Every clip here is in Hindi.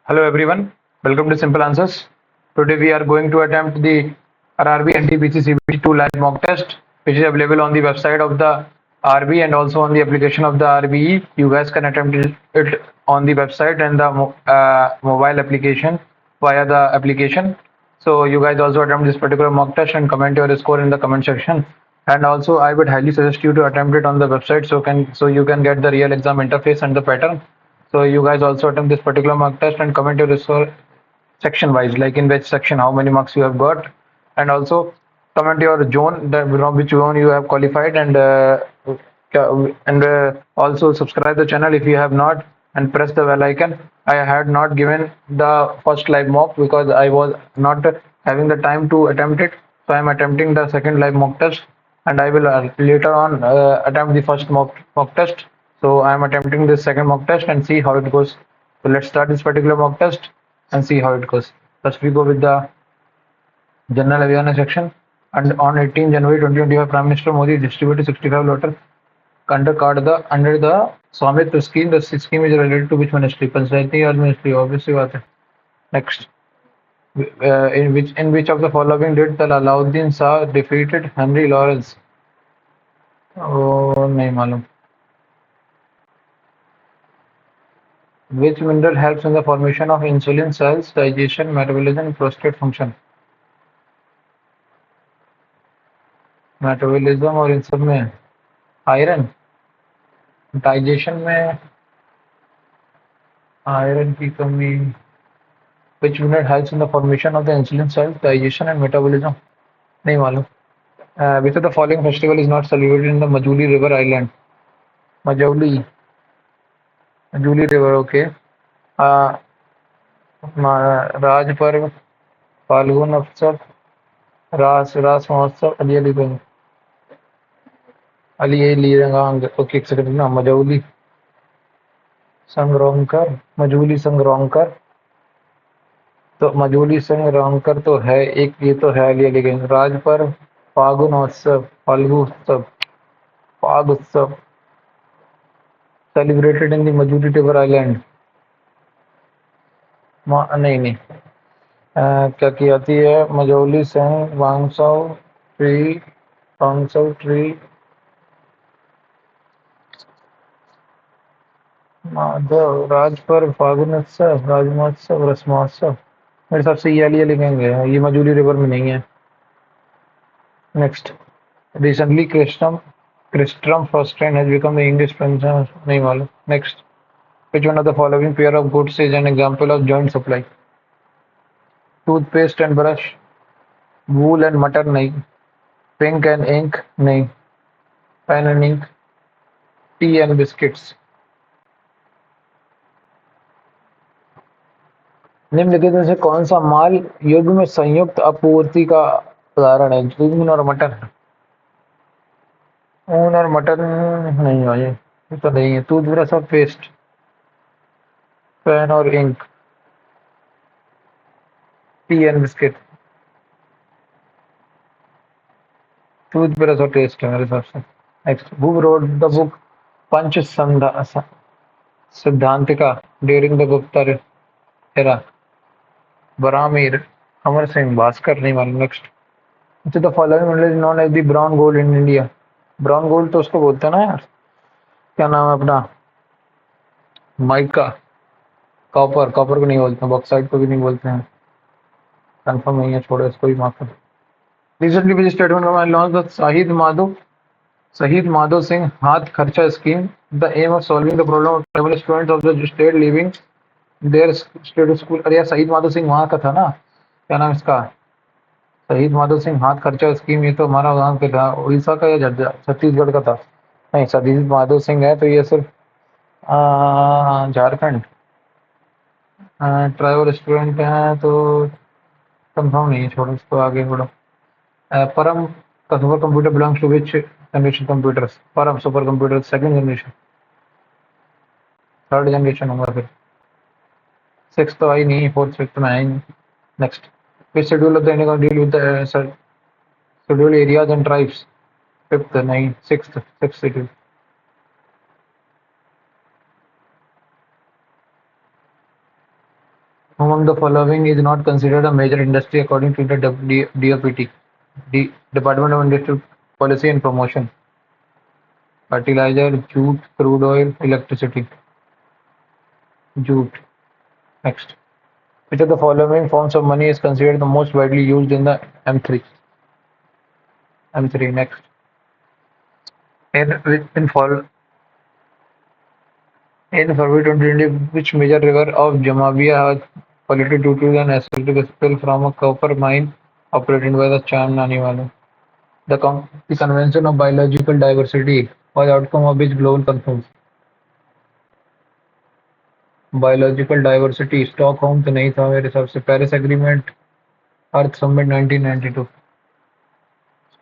Hello everyone, welcome to Simple Answers. Today we are going to attempt the RRB NTPC CBT2 live mock test, which is available on the website of the RB and also on the application of the RBE. You guys can attempt it on the website and the mobile application via the application. So you guys also attempt this particular mock test and comment your score in the comment section. And also I would highly suggest you to attempt it on the website so you can get the real exam interface and the pattern. So you guys also attempt this particular mock test and comment your score section wise, like in which section how many marks you have got, and also comment your zone, from which zone you have qualified, and also subscribe the channel if you have not, and press the bell icon. I had not given the first live mock because I was not having the time to attempt it, so I am attempting the second live mock test, and I will later on attempt the first mock test. So I am attempting this second mock test and see how it goes. So let's start this particular mock test and see how it goes. First we go with the general awareness section. And on 18 January 2025, Prime Minister Modi distributed 65 lotter under the Swamitva scheme. The scheme is related to which ministry? Panchayati Raj Ministry, obviously. Next, in which of the following did the Alauddin Shah defeated Henry Lawrence? Oh, nahi malum. Which mineral helps in the formation of insulin cells, digestion, metabolism, prostate function? Metabolism और इन सब में आयरन, डाइजेशन में आयरन की कमी. Which mineral helps in the formation of the insulin cells, digestion and metabolism? नहीं मालूम. Which of the following festival is not celebrated in the Majuli River Island? Majuli River, okay. राज पर्व, फाल्गुन उत्सव, रास महोत्सव, अली रंगांग. ओके, एक सेकंड ना. मजौली संग्रामकर, तो मजूली संग्रामकर तो है एक, ये तो है अली अलीगंज. राज पर्व, फाग उत्सव celebrated in the Majuli river island. नहीं. क्या की आती है? मजौली संग वांगसाउ ट्री माधव. राज पर्व, फागुन उत्सव, राज महोत्सव, रस महोत्सव. मेरे हिसाब से ये अली अलीगंज है, ये मजूली रिवर में नहीं है. Next, recently Kristrun Frosten has become the English Prince. नहीं मालूम. Next, which one of the following pair of goods is an example of joint supply? Toothpaste and brush, wool and mutton नहीं, pink and ink नहीं, pen and ink, tea and biscuits. निम्नलिखित में से कौन सा माल युग में संयुक्त आपूर्ति का उदाहरण है? ऊन और मटन. ऊन और मटन नहीं है, ये तो नहीं है. टूथब्रश और पेस्ट, पेन और ink, tea and biscuit. Toothbrush और टेस्ट है मेरे हिसाब से. Next, who wrote the book Panch Siddhantika during the Gupta era? Varahamihira, Amar Singh, Bhaskar. नहीं मालूम. Next, which of the following mineral is known as the brown gold in India? Brown gold तो उसको बोलते हैं ना यार, क्या नाम है अपना? माइका. कॉपर को नहीं बोलते हैं, बॉक्साइट को भी नहीं बोलते हैं. कंफर्म नहीं है, छोड़ो इसको भी माफ कर. Recently which statement of launch the Shaheed Madho Singh Haath Kharcha scheme. The aim of solving the problem of tribal students of the state living their state school. अरे यार, शहीद माधो सिंह वहाँ का था ना, क्या नाम इसका? शहीद माधो सिंह हाथ खर्चा स्कीम, ये तो हमारा वहाँ का था, उड़ीसा का या छत्तीसगढ़ का था. नहीं, शहीद माधो सिंह है तो ये सिर्फ झारखंड. ट्राइबल स्टूडेंट हैं तो कंफर्म नहीं है, छोड़ो इसको, आगे बढ़ो. परम का supercomputer belongs to which generation computers? Param supercomputer second generation, third generation होगा फिर. सिक्स तो आई नहीं, फोर्थ फिफ्थ में आई नहीं. Next, which schedule of the India deal with the schedule areas and tribes? Fifth नहीं, sixth schedule. Among the following is not considered a major industry according to the DOPT, the Department of Industrial Policy and Promotion. Fertilizer, jute, crude oil, electricity. Jute. Next. Which of the following forms of money is considered the most widely used in the M3? M3. Next. In fall in February 2020, which major river of Jamabia has polluted due to an acidic spill from a copper mine operated by the Cham Nani Wale? The Convention of Biological Diversity was outcome of which global conference? Biological diversity Stockholm तो नहीं था मेरे हिसाब से पेरिस एग्रीमेंट अर्थ समिट 1992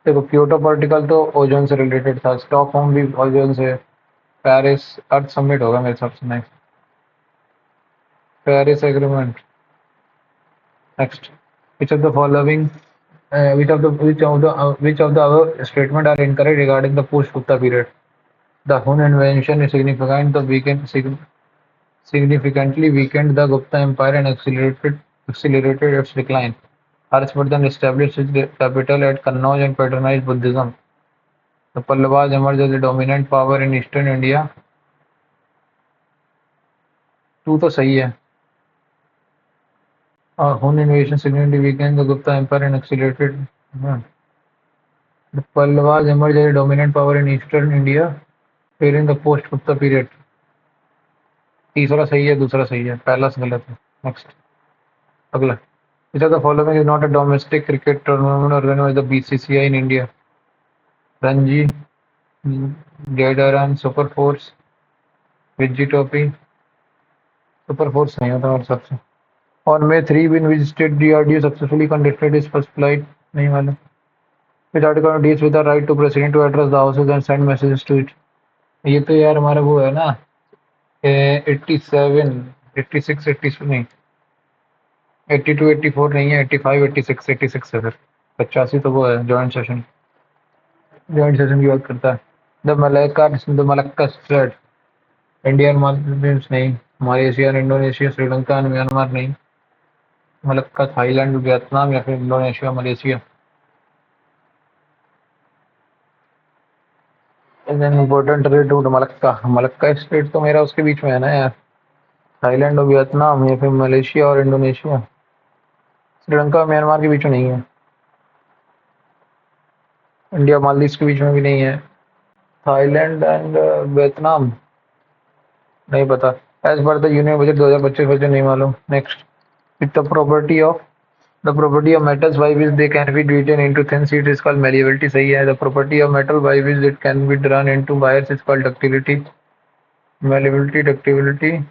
देखो क्योटो प्रोटोकॉल तो ओजोन से रिलेटेड था स्टॉकहोम भी ओजोन से पेरिस अर्थ समिट होगा मेरे हिसाब से next Paris agreement next which of the following which of the above statement are incorrect regarding the post Gupta period? The Hun invention is significantly weakened the Gupta Empire and accelerated its decline. Harshvardhan established its capital at Kannauj and patronized Buddhism. The Pallavas emerged as a dominant power in eastern India. तू तो सही है. Hun invasion significantly weakened the Gupta Empire and accelerated. The Pallavas emerged as a dominant power in eastern India during the post-Gupta period. तीसरा सही है, दूसरा सही है, पहला गलत है. नेक्स्ट अगला. Which of the following is not a domestic cricket tournament organized by the BCCI in India? Ranji, Gaidaran, Super Force, Vijay Trophy. Super Force नहीं होता और सबसे. On May 3, when which state DRDO successfully conducted its first flight? नहीं मालूम. Which article deals with the right to president to address the houses and send messages to it? ये तो यार हमारा वो है ना 87, 86, 80 नहीं 82, 84 नहीं है 85, 86 है फिर 85 तो वो है जॉइंट सेशन की बात करता है. The Malacca strait Indian Maldives नहीं मलेशिया इंडोनेशिया श्रीलंका म्यांमार नहीं मलक्का थाईलैंड वियतनाम या फिर Indonesia Malaysia. Important route Malacca strait तो मेरा उसके बीच में है ना यार. थाईलैंड और वियतनाम या फिर मलेशिया और इंडोनेशिया. श्रीलंका और म्यांमार के बीच में नहीं है. इंडिया मालदीव्स के बीच में भी नहीं है. थाईलैंड एंड वियतनाम नहीं पता. As per the union budget 2025 budget नहीं मालूम. Next. The property of metals by which they can be beaten into thin sheets is called malleability. सही है. The property of metal by which it can be drawn into wires is called ductility. Malleability, ductility,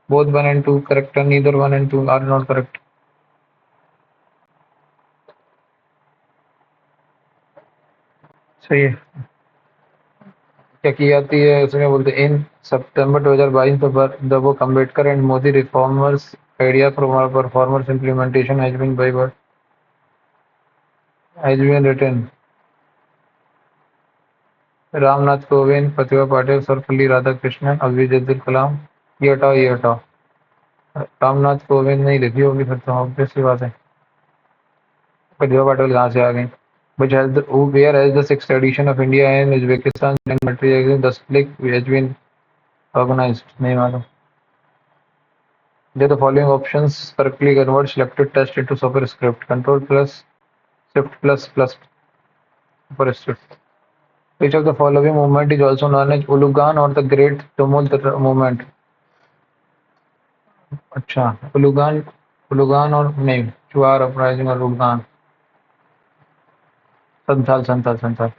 both 1 and 2 correct, and neither 1 and 2 are not correct. सही है. क्या की जाती है उसमें बोलते इन सितंबर 2022 the book Ambedkar and Modi reformers idea performers implementation has been written. Ramnath Kovind, Pratibha Patil, Sarvepalli Radhakrishnan, Abdul Kalam. ये हटाओ. रामनाथ कोविंद नहीं लिखी होगी फिर तो ऑब्वियस सी बात है. प्रतिभा पाटिल कहाँ से आ गई. Where has the 6th edition of India and Uzbekistan Military Exercise the split has been organized? नहीं मालूम. The following options correctly convert selected text into superscript. Control plus Shift plus superscript. Which of the following movement is also known as Ulugan or the Great Tumult movement? अच्छा उलुगान और नहीं चुआर अपराइजिंग और उलगान. Santhal.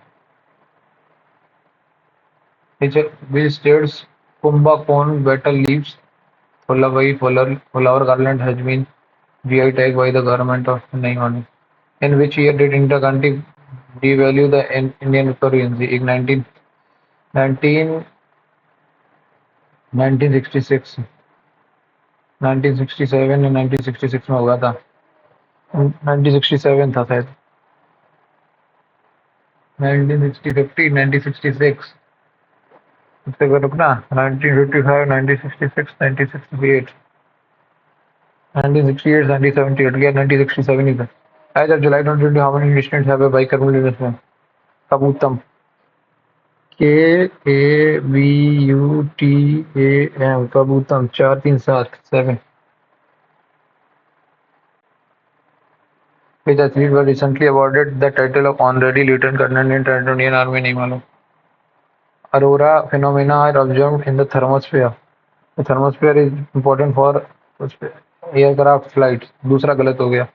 Which states Kumbhakonn betel leaves flower garland has been GI tag by the government of नहीं मालूम. In which year did Indira Gandhi devalue the Indian currency? 1966, 1967 या 1966 में हुआ था. 1967 था शायद. 1960, 1966 रुकना 1955, 1966, 1968. 1968, 1978, yeah, 1967 is that. As of July 2020, how many residents have a bicameral investment? Kabutam. KABUTAM. Kabutam. 437. Which athlete was recently awarded the title of Honorary Lieutenant Colonel in Indian Army? नहीं मालूम. Aurora phenomena are observed in the thermosphere. The thermosphere is important for aircraft flights. दूसरा गलत हो गया.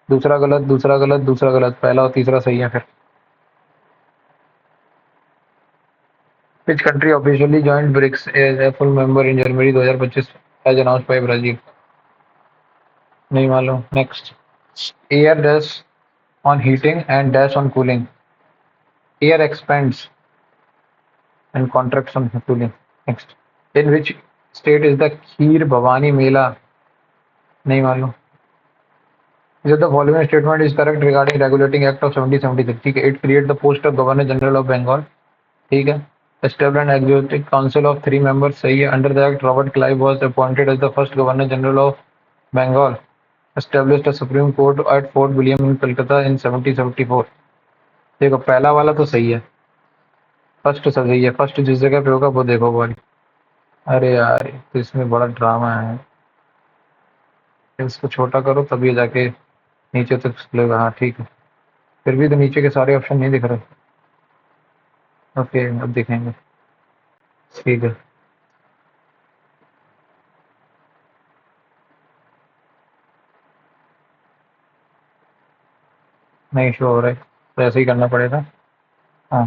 दूसरा गलत, दूसरा गलत, दूसरा गलत. पहला और तीसरा सही है फिर. Which country officially joined BRICS as a full member in January 2025 as announced by Brazil? नहीं मालूम. Next. Air dash on heating and dash on cooling. Air expands and contracts on cooling. Next. In which state is the Kheer Bhavani Mela? नहीं मालूम. If the following statement is correct regarding Regulating Act of 1776, ठीक है. It creates the post of Governor General of Bengal. ठीक है. Established an executive council of 3 members. सही है. Under the act, Robert Clive was appointed as the first Governor General of Bengal. Established a Supreme Court at Fort William in Calcutta in 1774. देखो पहला वाला तो सही है. फर्स्ट सही है. फर्स्ट जिस जगह पे होगा वो देखो वाली. अरे यार तो इसमें बड़ा ड्रामा है. इसको छोटा करो तब ये जाके नीचे तक खुलेगा. हाँ ठीक है. फिर भी तो नीचे के सारे ऑप्शन नहीं दिख रहे. ओके अब दिखेंगे. ठीक है. नहीं शो हो रहा है तो ऐसे ही करना पड़ेगा. हाँ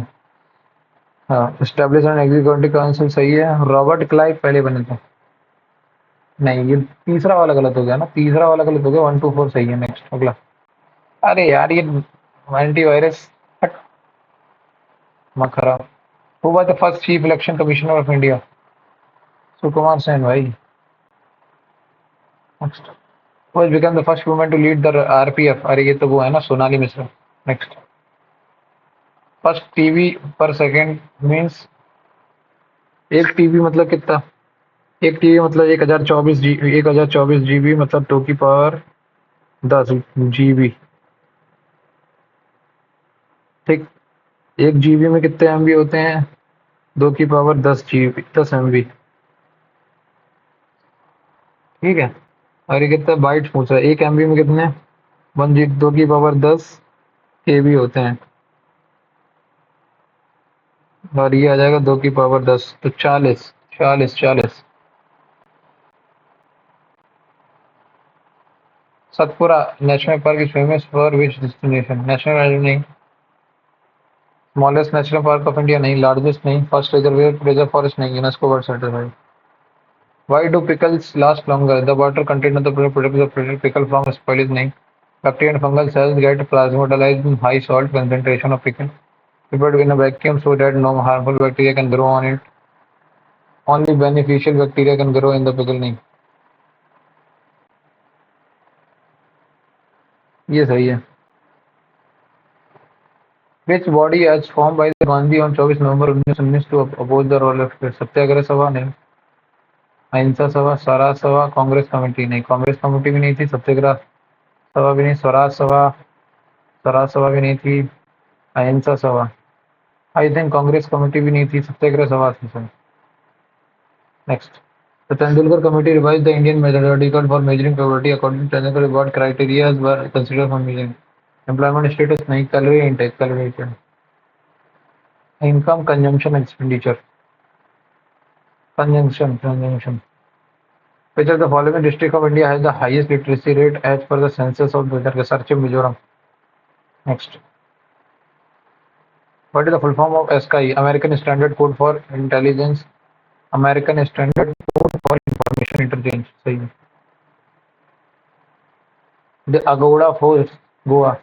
हाँ. एस्टेब्लिश एन एग्जीक्यूटिव काउंसिल सही है. रॉबर्ट क्लाइव पहले बने थे. नहीं ये तीसरा वाला गलत हो गया ना. तीसरा वाला गलत हो गया. 1 2 4 सही है. नेक्स्ट अगला. अरे यार ये एंटीवायरस मखरा. Who was the first chief election commissioner of India? Sukumar Sen भाई. Next. Who has become the first woman to lead the RPF? अरे ये तो वो है ना Sonali Mishra. Next. First TB पर सेकंड मींस एक टीबी मतलब कितना. एक टीबी मतलब 1024 जीबी मतलब 2 की पावर 10 जीबी. ठीक. एक जीबी में कितने एमबी होते हैं. 2 की पावर 10 जीबी 10 एमबी. ठीक है. और ये कितना बाइट्स पूछ रहा है. एक एमबी में कितने 1 जी 2 की पावर 10 केबी होते हैं. और ये आ जाएगा 2 की पावर 10 तो 40 40 40. Satpura national park is famous for which destination. National नहीं. Smallest national park of India नहीं. लार्जेस्ट नहीं. फर्स्ट रिजर्व फॉरेस्ट नहीं. UNESCO world certified. Why do pickles last longer? The water content of the product protects the pickle from spoilage नहीं. Bacterial and fungal cells get plasmodalized in high salt concentration of pickle. Prepared in a vacuum so that no harmful bacteria can grow on it. Only beneficial bacteria can grow in the pickle नहीं. ये सही है. Which body has formed by the Gandhi on 24 November 1919 to oppose the role of सत्याग्रह सभा नहीं. अहिंसा सभा. स्वराज सभा. कांग्रेस कमेटी नहीं. कांग्रेस कमेटी भी नहीं थी. सत्याग्रह सभा भी नहीं. स्वराज सभा भी नहीं थी. अहिंसा सभा. आई थिंक कांग्रेस कमेटी भी नहीं थी. सत्याग्रह सभा थी sir. Next. The Tendulkar Committee revised the Indian methodology for measuring poverty according to Tendulkar what criteria were considered for measuring. Employment status नहीं. Calorie intake. Income, consumption, expenditure. Consumption. Which of the following district of India has the highest literacy rate as per the census of Search in Mizoram? Next. What is the full form of ASCII? American Standard Code for Intelligence. American Standard Code for Information Interchange. सही है. The Agoda Force, Goa.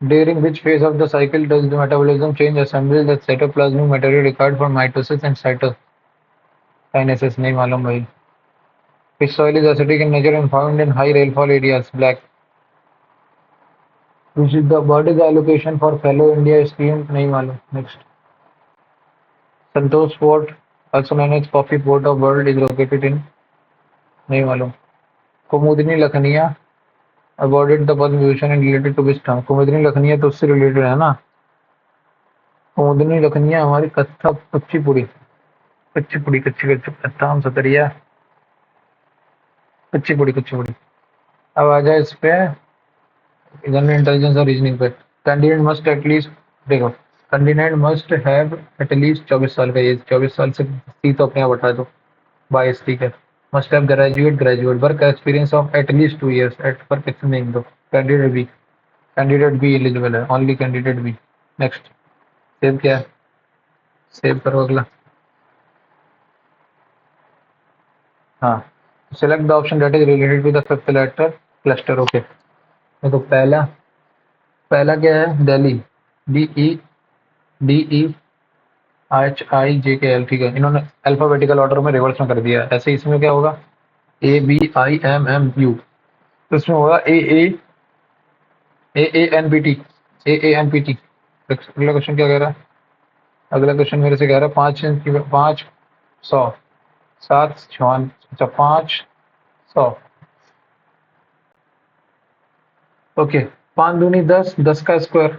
During which phase of the cycle does the metabolism change assemble the cytoplasmic material required for mitosis and cytokinesis? नहीं मालूम भाई. Which soil is acidic in nature and found in high rainfall areas? Black. Which is the what is the allocation for Fellow India scheme? नहीं मालूम. Next. Santosh Fort, also known as Coffee Port of World, is located in नहीं मालूम। Kumudini Lakhia awarded the Padma Vibhushan and related to which term? Kumudini Lakhia तो उससे रिलेटेड है ना। कुमुदनी लखनिया हमारी कत्था कुचिपुड़ी, कुचिपुड़ी कच्ची कच्ची कत्था हम सतरिया कुचिपुड़ी कुचिपुड़ी। अब आ जाए इस पे जनरल इंटेलिजेंस और रीजनिंग पे। कैंडिडेट मस्ट एटलीस्ट, देखो कैंडिडेट मस्ट हैव एटलीस्ट 24 साल का एज, 24 साल से सी तो अपने आप हटा दो, 22 ठीक है। Must have graduate graduate work experience of at least 2 years at work experience दो। कैंडिडेट बी एलिजिबल है, only candidate be. Next, save क्या है, सेव करो अगला। हाँ, select the option that is related to the fifth letter cluster. Okay, देखो पहला पहला क्या है, दिल्ली, DEHIJKL ठीक है। इन्होंने अल्फाबेटिकल ऑर्डर में रिवर्स में कर दिया, ऐसे इसमें क्या होगा ABIMMU, तो इसमें होगा AANPT। अगला क्वेश्चन क्या कह रहा है, अगला क्वेश्चन मेरे से कह रहा है 500 7 अच्छा 500। ओके, 5 दूनी 10, 10 का स्क्वायर,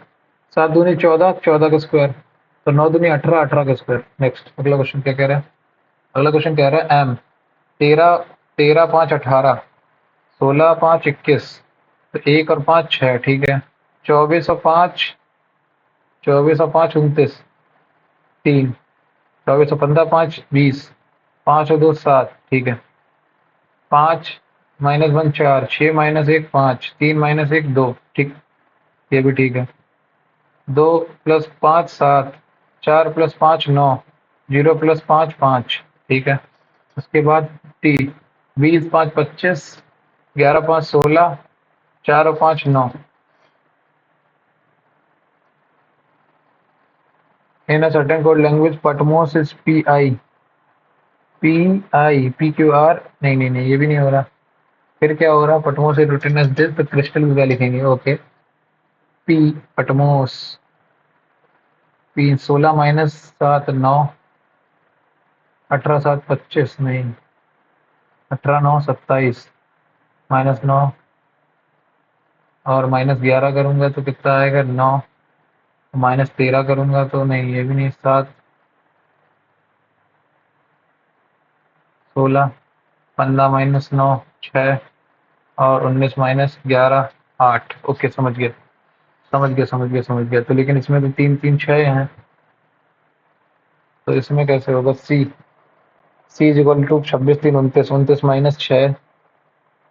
7 दूनी 14, 14 का स्क्वायर, तो 9 दूनी 18, 18 का स्क्वायर। नेक्स्ट, अगला क्वेश्चन क्या कह रहा है, अगला क्वेश्चन कह रहा है एम 13, 13 5 18, 16 5 21, तो 1 और 5 6 ठीक है। 24 और 5, 24 और 5 29, 3, 24 और 15 5 20, 5 और 2 7 ठीक है। 5 -1 4, 6 -1 5, 3 -1 2 ठीक, ये भी ठीक है। 2 + 5 7, 4 + 5 9, 0 + 5 5 ठीक है। उसके बाद टी 20 5 25, 11 5 16, 4 और 5 9। In a certain code language Patmos is PIQR, नहीं नहीं नहीं ये भी नहीं हो रहा। फिर क्या हो रहा, Patmos is written as this, तो क्रिस्टल भी क्या लिखेंगे, ओके पी पटमोस। पी 16 -7 9, 18 7 25 नहीं, 18 9 27, -9 और -11 करूंगा तो कितना आएगा 9, -13 करूंगा तो नहीं, ये भी नहीं, 7 16, 15 -9 6 और 19 -11 8। ओके समझ गया समझ गया। तो लेकिन इसमें तो 3 3 6 हैं, तो इसमें कैसे होगा, सी इज इक्वल टू 26 3 29, 29 -6,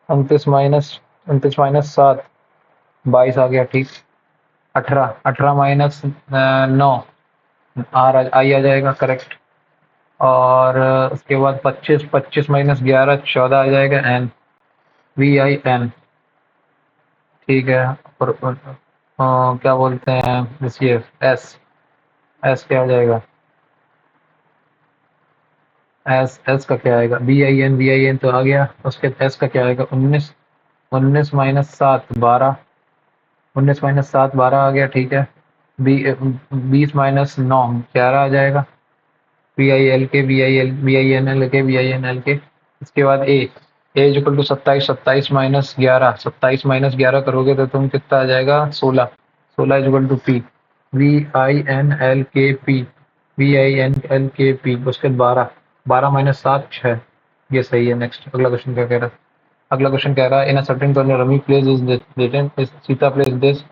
29 -7 22 आ गया ठीक। 18 18 -9 आई आ जाएगा करेक्ट। और उसके बाद 25 25 -11 14 आ जाएगा एन, VIN ठीक है। और क्या बोलते हैं ये एस, एस क्या आ जाएगा, एस का क्या आएगा, VIN तो आ गया। उसके एस का क्या आएगा, 19 19 -7 12, 19 -7 12 आ गया ठीक है। 20 -9 11 आ जाएगा। VIN L के। इसके बाद ए इक्वल टू 27 27 -11, 27 -11 करोगे तो तुम कितना आ जाएगा 16, 16 इक्वल टू पी, VINLKP। उसके बाद 12, 12 -7 6, ये सही है। नेक्स्ट, अगला क्वेश्चन क्या कह रहा है, अगला क्वेश्चन कह रहा है in a certain corner rummy place is written is Sita place this,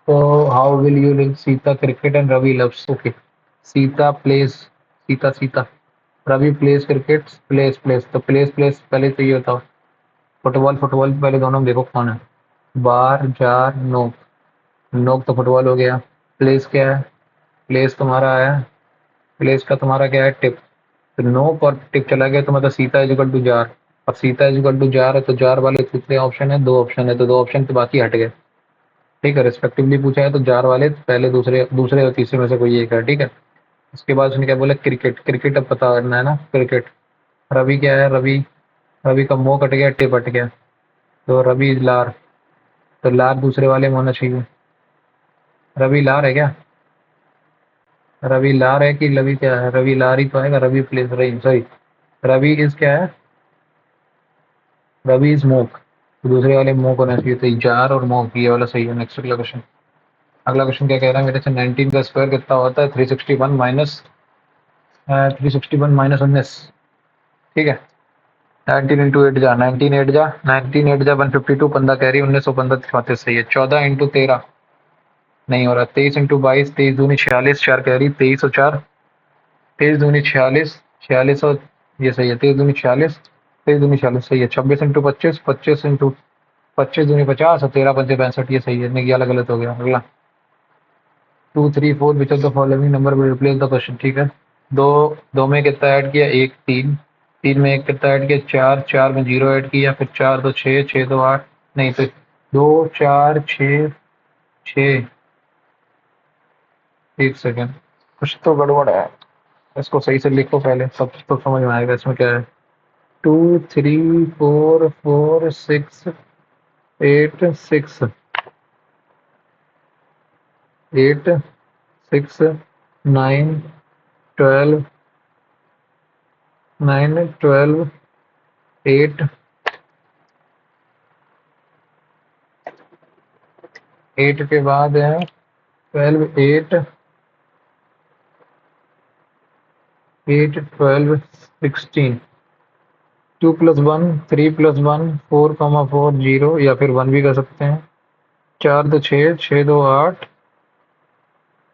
so how will you link Sita cricket and Ravi loves? Okay. Sita plays, Sita Ravi plays cricket, plays तो plays पहले तो ये बताओ, फुटबॉल पहले दोनों में देखो कौन है, बार जार नोक, नोक तो फुटबॉल हो गया। प्लेस क्या है, प्लेस तुम्हारा है, प्लेस का तुम्हारा क्या है टिप, तो नोक और टिप चला गया तो मतलब Sita is equal to jar, और Sita is equal to jar है तो जार वाले कितने ऑप्शन है, 2 ऑप्शन है, तो 2 ऑप्शन तो बाकी हट गए ठीक है। रिस्पेक्टिवली पूछा है तो जार वाले पहले दूसरे दूसरे और तीसरे में से कोई एक है ठीक है। उसके बाद उसने क्या बोला, क्रिकेट, क्रिकेट अब पता करना है ना, क्रिकेट। रवि क्या है, रवि, रवि का मुंह कट गया, टिप हट गया, तो रवि लार, तो लार दूसरे वाले में होना चाहिए। रवि लार है क्या, रवि लार है कि रवि क्या है, रवि लार ही तो आएगा, रवि प्लेस रही सॉरी, रवि इज क्या है, रवि इज मोक, तो दूसरे वाले मोक होना चाहिए, तो जार और मोक, ये वाला सही है। नेक्स्ट अगला क्वेश्चन। अगला क्वेश्चन क्या कह रहा है मेरे से, 19 का स्क्वायर कितना होता है? 361 माइनस 19, ठीक है। 19 इंटू 8 जा 152 15 कैरी 1915 34 सही है। 14 इंटू 13 नहीं हो रहा। 23 इंटू 22 23 दूनी 46 4 कैरी 23 और 4 23 दूनी 46 46 और ये सही है। 23 दूनी 46 23 दूनी 46 सही है। 26 इंटू 25 25 इंटू 25 दूनी 50 और 13 पंजे 65 ये सही है। नहीं वाला गलत हो गया। अगला 2 3 4 विच of the following number will replace the question, ठीक है। दो दो में कितना ऐड किया? एक। तीन तीन में एक कितना ऐड किया? चार। चार में जीरो ऐड किया, फिर चार दो छः, छः दो आठ, नहीं तो दो चार छः छः। एक सेकेंड, कुछ तो गड़बड़ है, इसको सही से लिखो पहले, सब तो समझ में आएगा इसमें क्या है। 2 3 4 4 6 8 6 8 6 9 12 9 12 8 8 के बाद है 12 8 8 12 16। 2 + 1 3 + 1 4 4 0, या फिर 1 भी कर सकते हैं। 4 2 6 6 2 8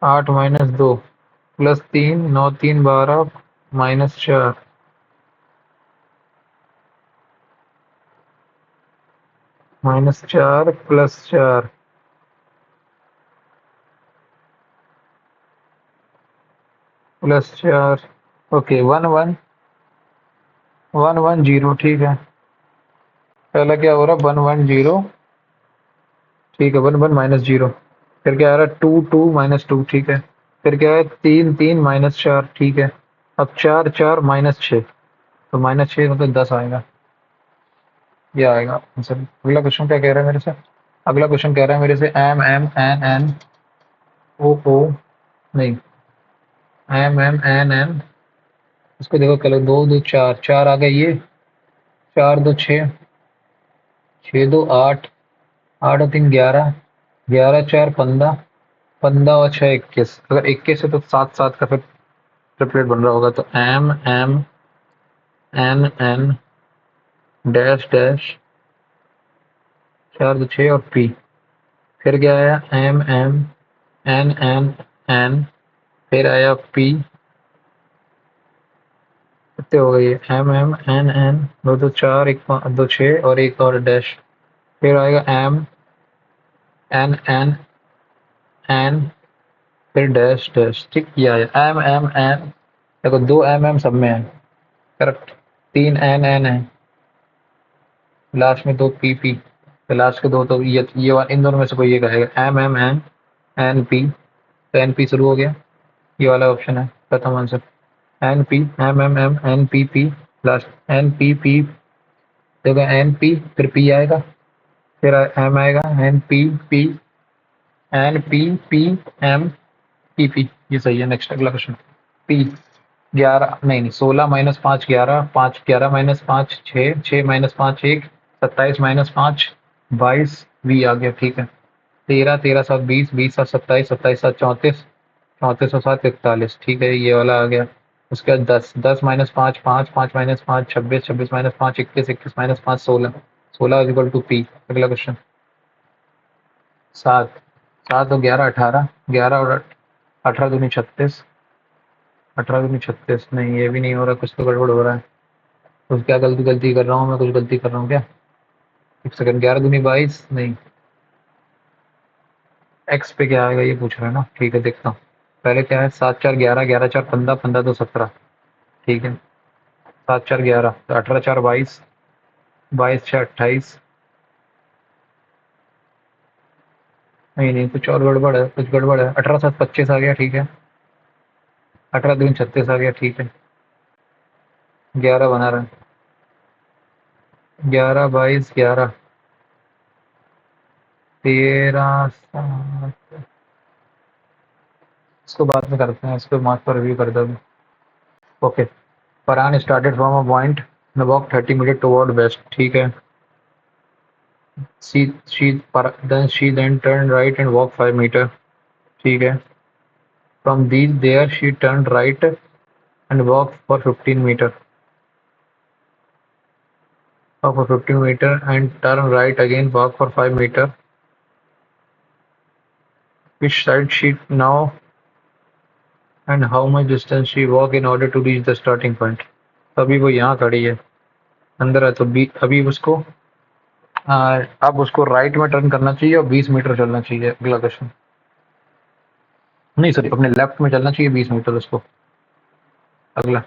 8 - 2 + 3 9 3 12 -4 -4 + 4 + 4। ओके 1 1 1 1 0, ठीक है। पहला क्या हो रहा है? 1 1 0, ठीक है। 1 1 -0, फिर क्या आ रहा है? 2 2 -2, ठीक है। फिर क्या है? 3 3 -4, ठीक है। अब 4 4 -6, तो -6 मतलब 10 आएगा, ये आएगा आंसर। अगला क्वेश्चन क्या कह रहा है मेरे से? अगला क्वेश्चन कह रहा है मेरे से M M N N O O, नहीं, एम एम एन एन, इसको देखो कल, दो दो चार, चार आ गए ये, चार दो छः, छः दो आठ, आठ और तीन 11, 11 4 15, 15 और 6 21। अगर 21 है तो सात सात का फिर ट्रिपलेट बन रहा होगा, तो M M N N dash dash, चार दो छः और पी। फिर क्या आया? M M N N N, फिर आया पी, कितने हो गए? एम एम एन एन, दो दो चार, एक दो छः और एक और डैश, फिर आएगा एम एन एन एन, फिर डैश डैश, ठीक। ये आया एम एम एन। देखो दो एम एम सब में है, करेक्ट। तीन एन एन है, लास्ट में दो पी पी, तो लास्ट के दो तो इन दोनों में से कोई एक आएगा। M M N N P, तो एन पी शुरू हो गया, ये वाला ऑप्शन है प्रथम answer. N P M M M N P P, last N P P, देखो एन पी फिर पी आएगा, फिर एम आएगा, N P P N P P M P P, ये सही है। नेक्स्ट अगला क्वेश्चन। पी 11 नहीं 16 -5 11, 5 11 -5 6, 6 -5 1, 27 -5 22, वी आ गया, ठीक है। 13 13 7 20, 20 7 27, 27 7 34, 34 और 7 41, ठीक है, ये वाला आ गया। उसके बाद 10 10 -5 5, 5 -5 26, 26 -5 21, 21 -5 16, 16 इज इक्वल टू पी। अगला क्वेश्चन। 7 7 और 11 18, 11 और 18 दूनी 36, 18 दूनी 36, नहीं ये भी नहीं हो रहा, कुछ तो गड़बड़ हो रहा है। कुछ क्या गलती गलती कर रहा हूँ मैं, कुछ गलती कर रहा हूँ क्या? एक सेकंड, 11 दूनी 22, नहीं, एक्स पे क्या आएगा ये पूछ रहे हैं ना, ठीक है देखता हूँ। पहले क्या है? 7 4 11, 11 4 15, 15 2 17, ठीक है। 7 4 11, तो 18 4 22, 22 6 28, नहीं नहीं कुछ और गड़बड़ है, कुछ गड़बड़ है। 18 7 25 आ गया, ठीक है। 18 दूनी 36 आ गया, ठीक है। 11 बना रहा है, 11 22 11, 13 7, इसको बाद में करते हैं, इसको मार्क्स पर रिव्यू कर दो। Okay, Farhan started from a point and walked 30 meters toward west, ठीक है। she then turned right and walked 5 meter. ठीक है. From there she turned right and walked for 15 meter. Walk for 15 meter and turn right again. Walk for 5 meter. Which side she now and how much distance she walk in order to reach the starting point. तो अभी वो यहाँ खड़ी है, अंदर है, तो अभी उसको अब उसको राइट में टर्न करना चाहिए और 20 मीटर चलना चाहिए. अगला क्वेश्चन, नहीं सॉरी, अपने लेफ्ट में चलना चाहिए 20 मीटर उसको. अगला,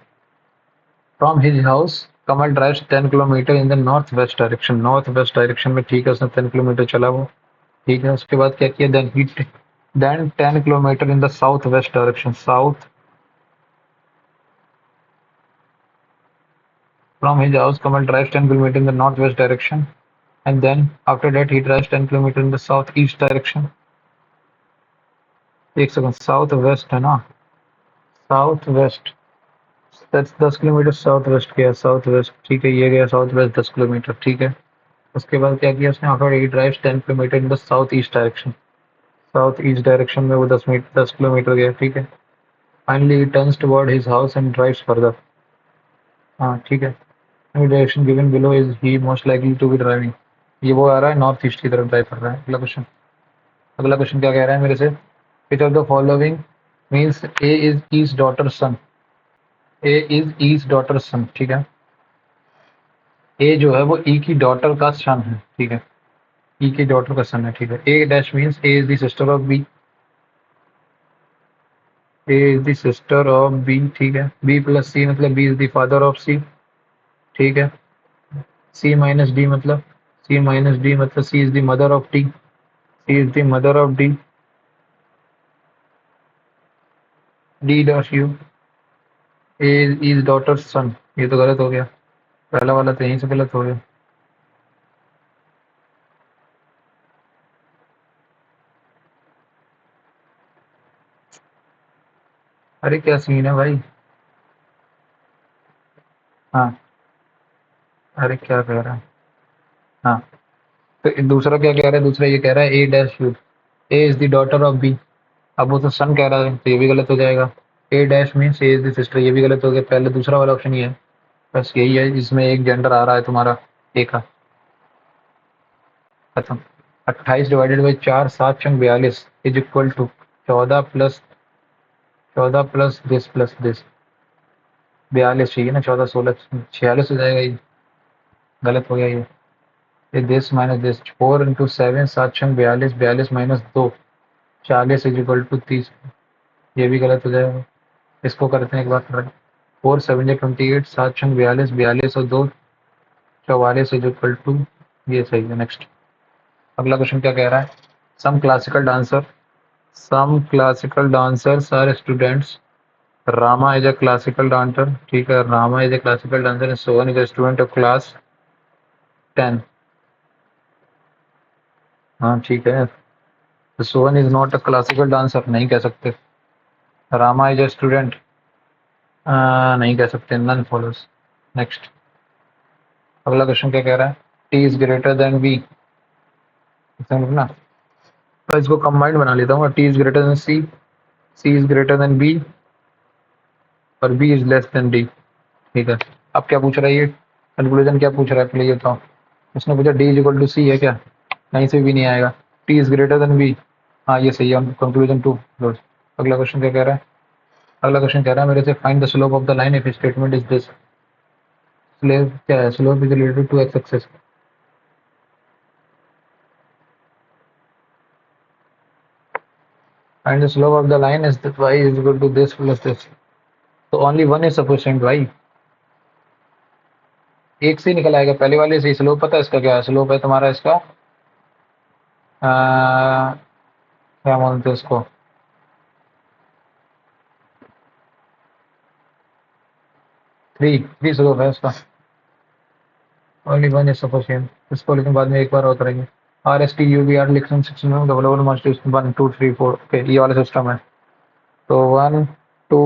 from his house Kamal drives 10 kilometre in the north west direction. North west direction में, ठीक है, उसने 10 किलोमीटर चला वो, ठीक है. उसके बाद क्या किया, then 10 kilometre in the south west direction. South, from his house Kamal drives 10 kilometers in the northwest direction, and then after that he drives 10 kilometers in the southeast direction. एक सेकंड, साउथ वेस्ट है ना, south west, 10 kilometre south west गया, साउथ वेस्ट, ठीक है, ये गया साउथ वेस्ट 10 किलोमीटर, ठीक है. उसके बाद क्या किया उसने, after he drives 10 kilometre in the south east direction. South east direction में वो 10 किलोमीटर गया, ठीक है. Finally he turns toward his house and drives further. हाँ ठीक है. Direction given below is he most likely to be driving. ये वो आ रहा है नॉर्थ ईस्ट की तरफ ड्राइव कर रहा है. अगला क्वेश्चन, अगला क्वेश्चन क्या कह रहा है मेरे से, which of the following means A is is daughter son. A is is daughter son, ठीक है. ए जो है वो ई की डॉटर का सन है, ठीक है. ई की डॉटर का सन है, ठीक है. A dash means A is the sister of B. A is the sister of B, ठीक है. बी प्लस सी मतलब B is the father of C, ठीक है. सी माइनस डी मतलब C is the mother of T. C is the mother of D. D dash U, A is daughter son. ये तो गलत हो गया, पहला वाला तो यहीं से गलत हो गया. अरे क्या सीन है भाई. हाँ, अरे क्या कह रहा है. हाँ, तो दूसरा क्या कह रहा है, दूसरा ये कह रहा है A dash U, A is the daughter of B. अब वो तो सन कह रहा है, तो ये भी गलत हो जाएगा. A dash means A is the sister, ये भी गलत हो गया. पहले दूसरा वाला ऑप्शन ही है, बस यही है जिसमें एक जेंडर आ रहा है तुम्हारा ए का. खत्म. 28 डिवाइडेड बाई 4 7 चंग 42 is equal to 14 plus this plus this. 42 चाहिए ना, 14 16 46 हो जाएगा. ये गलत हो गया. ये दिस माइनस दिस, 4 इंटू 7 7 चंग 42, 42 माइनस 2 40 इज इक्वल टू 30. ये भी गलत हो जाएगा. इसको करते हैं एक बार ट्राई. 4 7 28, 7 छंग 42, 42 और 2 44 इज इक्वल टू, ये सही है. नेक्स्ट, अगला क्वेश्चन क्या कह रहा है, some classical dancers are students. Rama is a classical dancer, ठीक है. Rama is a classical dancer and Sohan is a student of class 10. हाँ ठीक है. तो Sohan is not a classical dancer, नहीं कह सकते. रामा इज अ स्टूडेंट, नहीं कह सकते. None follows. नेक्स्ट, अगला क्वेश्चन क्या कह रहा है, T is greater than B. समझना, मैं इसको कंबाइंड बना लेता हूँ. T is greater than C, C is greater than B और B is less than D, ठीक है. अब क्या पूछ रहा है ये, कंक्लूजन क्या पूछ रहा है, पहले ये बताओ. उसने पूछा D is equal to C है क्या, कहीं से भी नहीं आएगा. T is greater than B, हाँ ये सही है. Conclusion to. अगला क्वेश्चन क्या कह रहा है, अगला क्वेश्चन कह रहा है मेरे से, find the slope of the line if statement is this. Slope क्या है, slope is related to X axis. Find the slope of the line is that y is equal to this plus this. तो only one is sufficient भाई, एक से निकल आएगा. पहले वाले से स्लोप पता है इसका क्या है, स्लोप है तुम्हारा इसका क्या बोलते हैं इसको, 3 स्लोप है इसका. Only one is sufficient. इसको लेकिन बाद में एक बार और करेंगे. R S T U B R लिखने सिस्टम में डबल ओवर मस्ट 1 2 3 4. ओके, ये वाला सिस्टम है. तो 1 2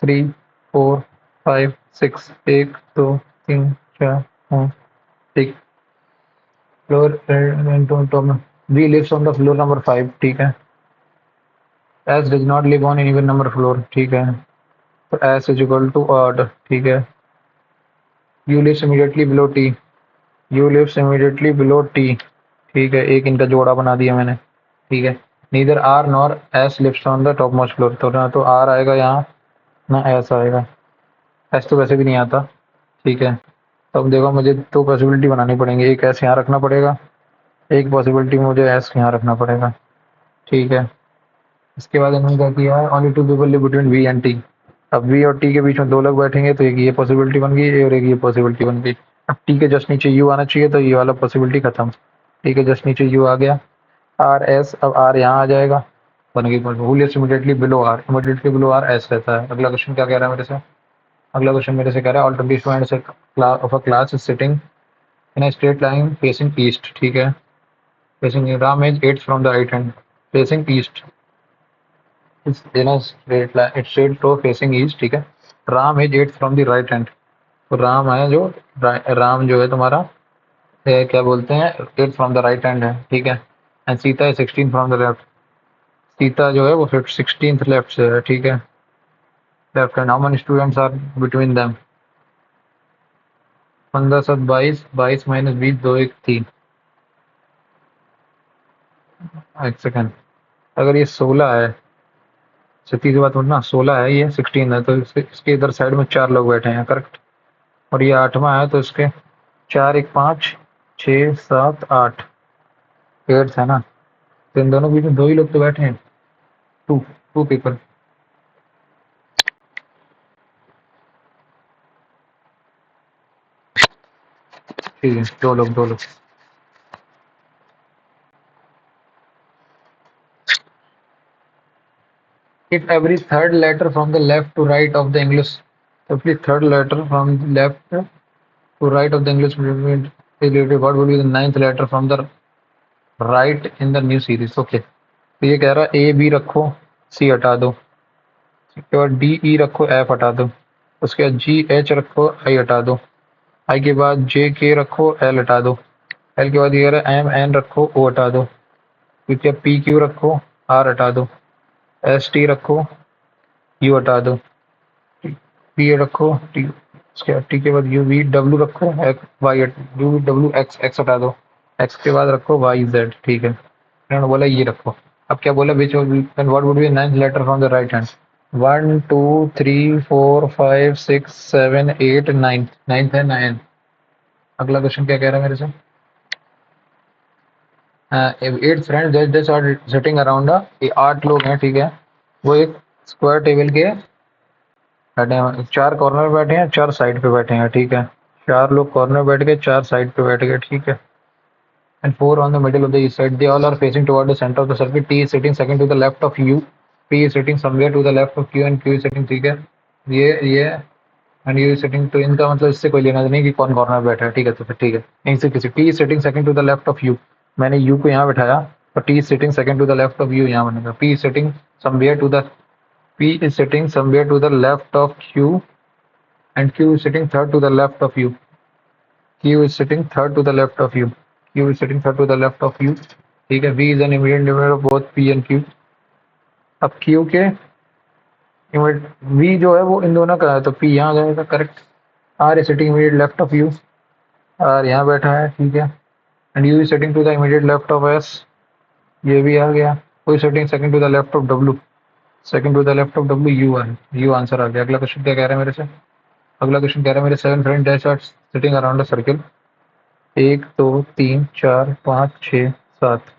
3 4 5 6, 1 2 3 4 5 6. Floor B lives on the floor number 5, ठीक है। S does not live on any even number floor, ठीक है। तो S is equal to odd, ठीक है। U lives immediately below T, U lives immediately below T, ठीक है। एक इनका जोड़ा बना दिया मैंने, ठीक है। Neither R nor S lives on the top most floor, तो ना तो आर आएगा यहाँ ना एस आएगा। एस तो वैसे भी नहीं आता, ठीक है। तो अब देखो मुझे दो पॉसिबिलिटी बनानी पड़ेंगी, एक एस यहाँ रखना पड़ेगा, एक पॉसिबिलिटी मुझे एस यहाँ रखना पड़ेगा, ठीक है। इसके बाद इन्होंने क्या किया है, only two people live between V and T. अब वी और टी के बीच में दो लोग बैठेंगे तो एक ये पॉसिबिलिटी बन गई और एक ये पॉसिबिलिटी बन गई। अब टी के जस्ट नीचे यू आना चाहिए तो ये वाला पॉसिबिलिटी खत्म, ठीक है। जस्ट नीचे यू आ गया, आर एस, अब आर यहाँ आ जाएगा, बन गई immediately below R, immediately below R S रहता है। अगला क्वेश्चन क्या कह रहा है मेरे से, अगला क्वेश्चन मेरे से कह रहा है all 20 students of a class is sitting in a straight line facing east, ठीक है। Facing Ram is 8 from the right hand facing east, it's in a straight line, it's straight row facing east, ठीक है। Ram is 8 from the right hand, तो राम है जो राम जो है तुम्हारा क्या बोलते हैं 8 फ्रॉम द राइट हैंड है, ठीक है। And Sita is 16 from the left, Sita जो है वो 16th लेफ्ट से है, ठीक है। Left hand, how many students are between them, 15 7 22, 22 minus 20, 2 1 3, एक सेकेंड। अगर ये 16 है, सीधी बात बोलना, 16 है, ये 16 है, तो इसके इधर साइड में 4 लोग बैठे हैं, करेक्ट। और ये 8वां है तो इसके 4 1 5 6 7 8, 8 है ना। तो इन दोनों के बीच में दो ही लोग तो बैठे हैं, टू टू पीपल, ठीक है। दो लोग, दो लोग। If every third letter from the left to right of the English, every third letter from the left to right of the English movement is related, what will be the ninth letter from the right in the new series? Okay, तो ये कह रहा है ए बी रखो, सी हटा दो, उसके बाद डी ई रखो, एफ हटा दो, उसके बाद जी एच रखो, आई हटा दो, आई के बाद जे के रखो, एल हटा दो, एल के बाद ये कह रहा है एम एन रखो, ओ हटा दो, ठीक है। पी क्यू रखो, आर हटा दो, एस टी रखो, यू हटा दो, पी रखो, टी, उसके बाद टी के बाद यू वी डब्ल्यू रखो, why U W x, x हटा दो, एक्स के बाद रखो वाई जेड, ठीक है। उन्होंने बोला ये रखो। अब क्या बोला, which and what would be ninth letter from the right hand, 1 2 3 4 5 6 7 8 9, ninth है 9। अगला क्वेश्चन क्या कह रहा है मेरे से, eight friend just are sitting around, 8 लोग हैं, ठीक है। वो एक स्क्वायर टेबल के बैठे हैं, 4 कॉर्नर बैठे हैं, 4 साइड पे बैठे हैं, ठीक है। 4 लोग कॉर्नर बैठ गए, 4 साइड पे बैठ गए, ठीक है। And 4 on the middle of the east side, they all are facing toward the centre of the circle, T is sitting second to the left of U, P is sitting somewhere to the left of Q and Q is sitting, ठीक है। ये एंड यू इज सिटिंग, तो इनका मतलब इससे कोई लेना नहीं कि कौन कॉर्नर बैठा है, ठीक है। तो फिर ठीक है, इनसे किसी, T is sitting second to the left of U, मैंने यू को यहाँ बैठाया, तो T is sitting second to the left of U यहाँ बनेगा, P is sitting somewhere to the, P is sitting somewhere to the left of Q and Q is sitting third to the left of you. Q is sitting third to the left of you. Q is sitting third to the left of you. ठीक है, V is an immediate neighbor of both P and Q. अब Q के V जो है वो इन दोनों का है तो P यहाँ जाएगा, correct. R is sitting immediate left of U. R यहाँ बैठा है, ठीक है। And U is sitting to the immediate left of S. ये भी आ गया। Who is sitting second to the left of W? Second to the left of W U है। U आंसर आ गया। अगला क्वेश्चन क्या कह रहा है मेरे से? अगला क्वेश्चन कह रहा है मेरे 7 friend dash are sitting around a circle, 1 2 3 4 5 6 7,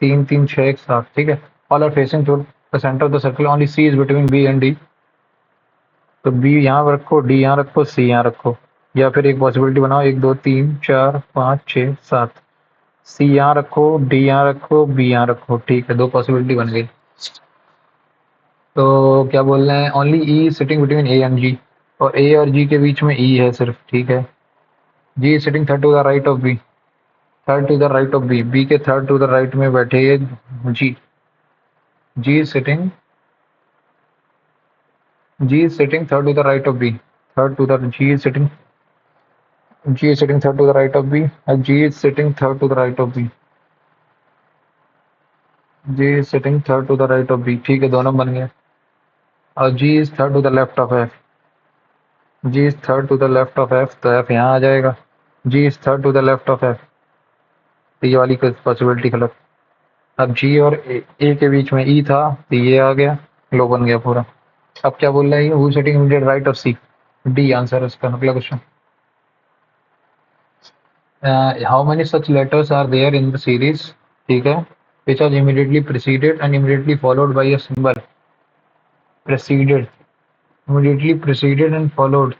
3 3 6 1 7, ठीक है। All are facing to the centre of the circle, only C is between B and D, तो बी यहाँ रखो, डी यहाँ रखो, सी यहाँ रखो, या फिर एक पॉसिबिलिटी बनाओ, 1 2 3 4 5 6 7, सी यहाँ रखो, डी यहाँ रखो, बी यहाँ रखो, ठीक है। दो पॉसिबिलिटी बन गई। तो क्या बोल रहे हैं, only E sitting between A and G, और ए और जी के बीच में ई है सिर्फ, ठीक है। G sitting third to the right of B, third to the right of B, B के थर्ड टू द राइट में बैठे ये G, G sitting, G sitting third to the right of B, third to the, G sitting G is sitting third to the right of B. G is sitting third to the right of B. G is sitting third to the right of B. ठीक है, दोनों बन गए. और G is third to the left of F. G is third to the left of F, तो F यहाँ आ जाएगा. G is third to the left of F. तो ये वाली पॉसिबिलिटी गलत. अब G और A के बीच में E था, तो ये आ गया, लो बन गया पूरा. अब क्या बोल रहा है ये? Who is sitting immediate right of C? D answer है इसका. अगला question. How many such letters are there in the series? ठीक है, which are immediately preceded and immediately followed by a symbol. Preceded, immediately preceded and followed.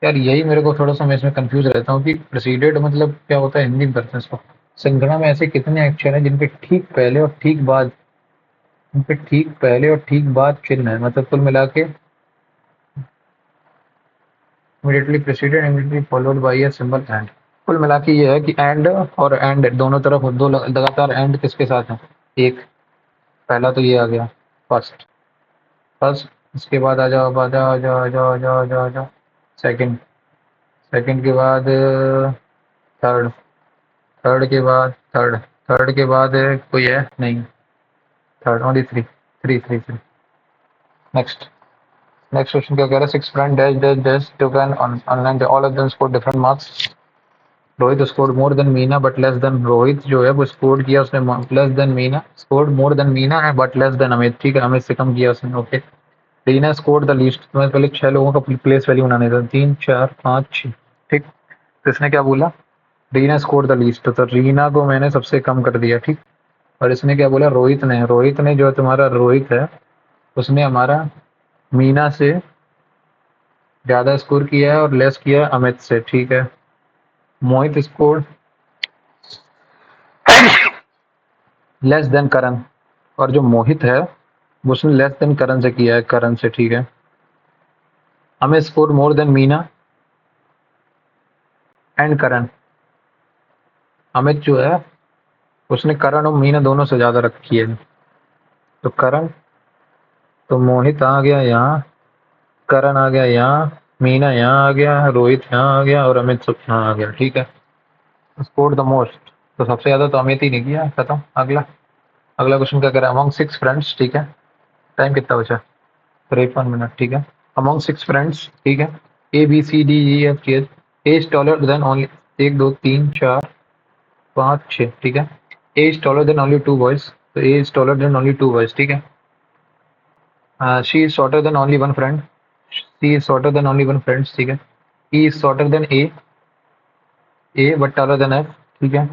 यार यही मेरे को थोड़ा सा, मैं इसमें कंफ्यूज रहता हूँ कि प्रेसिडेड मतलब क्या होता है हिंदी में करते हैं इसको. संगणना में ऐसे कितने अक्षर हैं जिनके ठीक पहले और ठीक बाद, उनके ठीक पहले और ठीक बाद चिन्ह है, मतलब कुल मिला के immediately preceded immediately followed by a symbol and. कुल मिला के ये है कि एंड और एंड दोनों तरफ दो लगातार एंड किसके साथ हैं? एक. पहला तो ये आ गया फर्स्ट. फर्स्ट, इसके बाद आ जाओ आ जाओ आ जाओ आ जाओ आ जाओ आ जाओ आ जाओ सेकंड. सेकंड के बाद थर्ड. थर्ड के बाद थर्ड. थर्ड के बाद कोई है नहीं. Third only three. Three three three. Next. Next question क्या कह रहा है? Six friend dash dash dash two can online all of them score different marks. Rohit scored more than Meena but less than. Rohit जो है वो स्कोर किया उसने plus then Meena. Scored more than Meena है बट लेस देन अमित. ठीक है, अमित से कम किया उसने. Okay. Reena scored the least. तुम्हें पहले 6 लोगों का प्लेस वैल्यू बनाने था. 3 4 5 6. ठीक. तो इसने क्या बोला? रीना स्कोर द लीस्ट, तो रीना को मैंने सबसे कम कर दिया. ठीक. और इसने क्या बोला? रोहित ने जो तुम्हारा रोहित है उसने हमारा मीना से ज़्यादा स्कोर किया है और लेस किया है अमित से. ठीक है. मोहित स्कोर लेस देन करण, और जो मोहित है उसने लेस देन करण से किया है, करण से. ठीक है. Amit score more than Meena and Karan. Amit जो है उसने करण और मीना दोनों से ज़्यादा रखी है. तो करण, तो मोहित आ गया यहाँ, करण आ गया यहाँ, मीना यहाँ आ गया, रोहित यहाँ आ गया और अमित सब यहाँ आ गया. ठीक है. स्कोर द मोस्ट, तो सबसे ज़्यादा तो अमित ही नहीं किया. खत्म. अगला. अगला क्वेश्चन क्या कह रहा है? Among six friends. ठीक है. टाइम कितना बचा? 53 मिनट. ठीक है. Among six friends. ठीक है. A B C D E F G H. As taller than only 1 2 3 4 5 6. ठीक है. As taller than only 2 boys, तो as taller than only 2 boys. ठीक है. She is shorter than only one friend. C is shorter than only one friends. ठीक है. E is shorter than A but taller than F. ठीक है.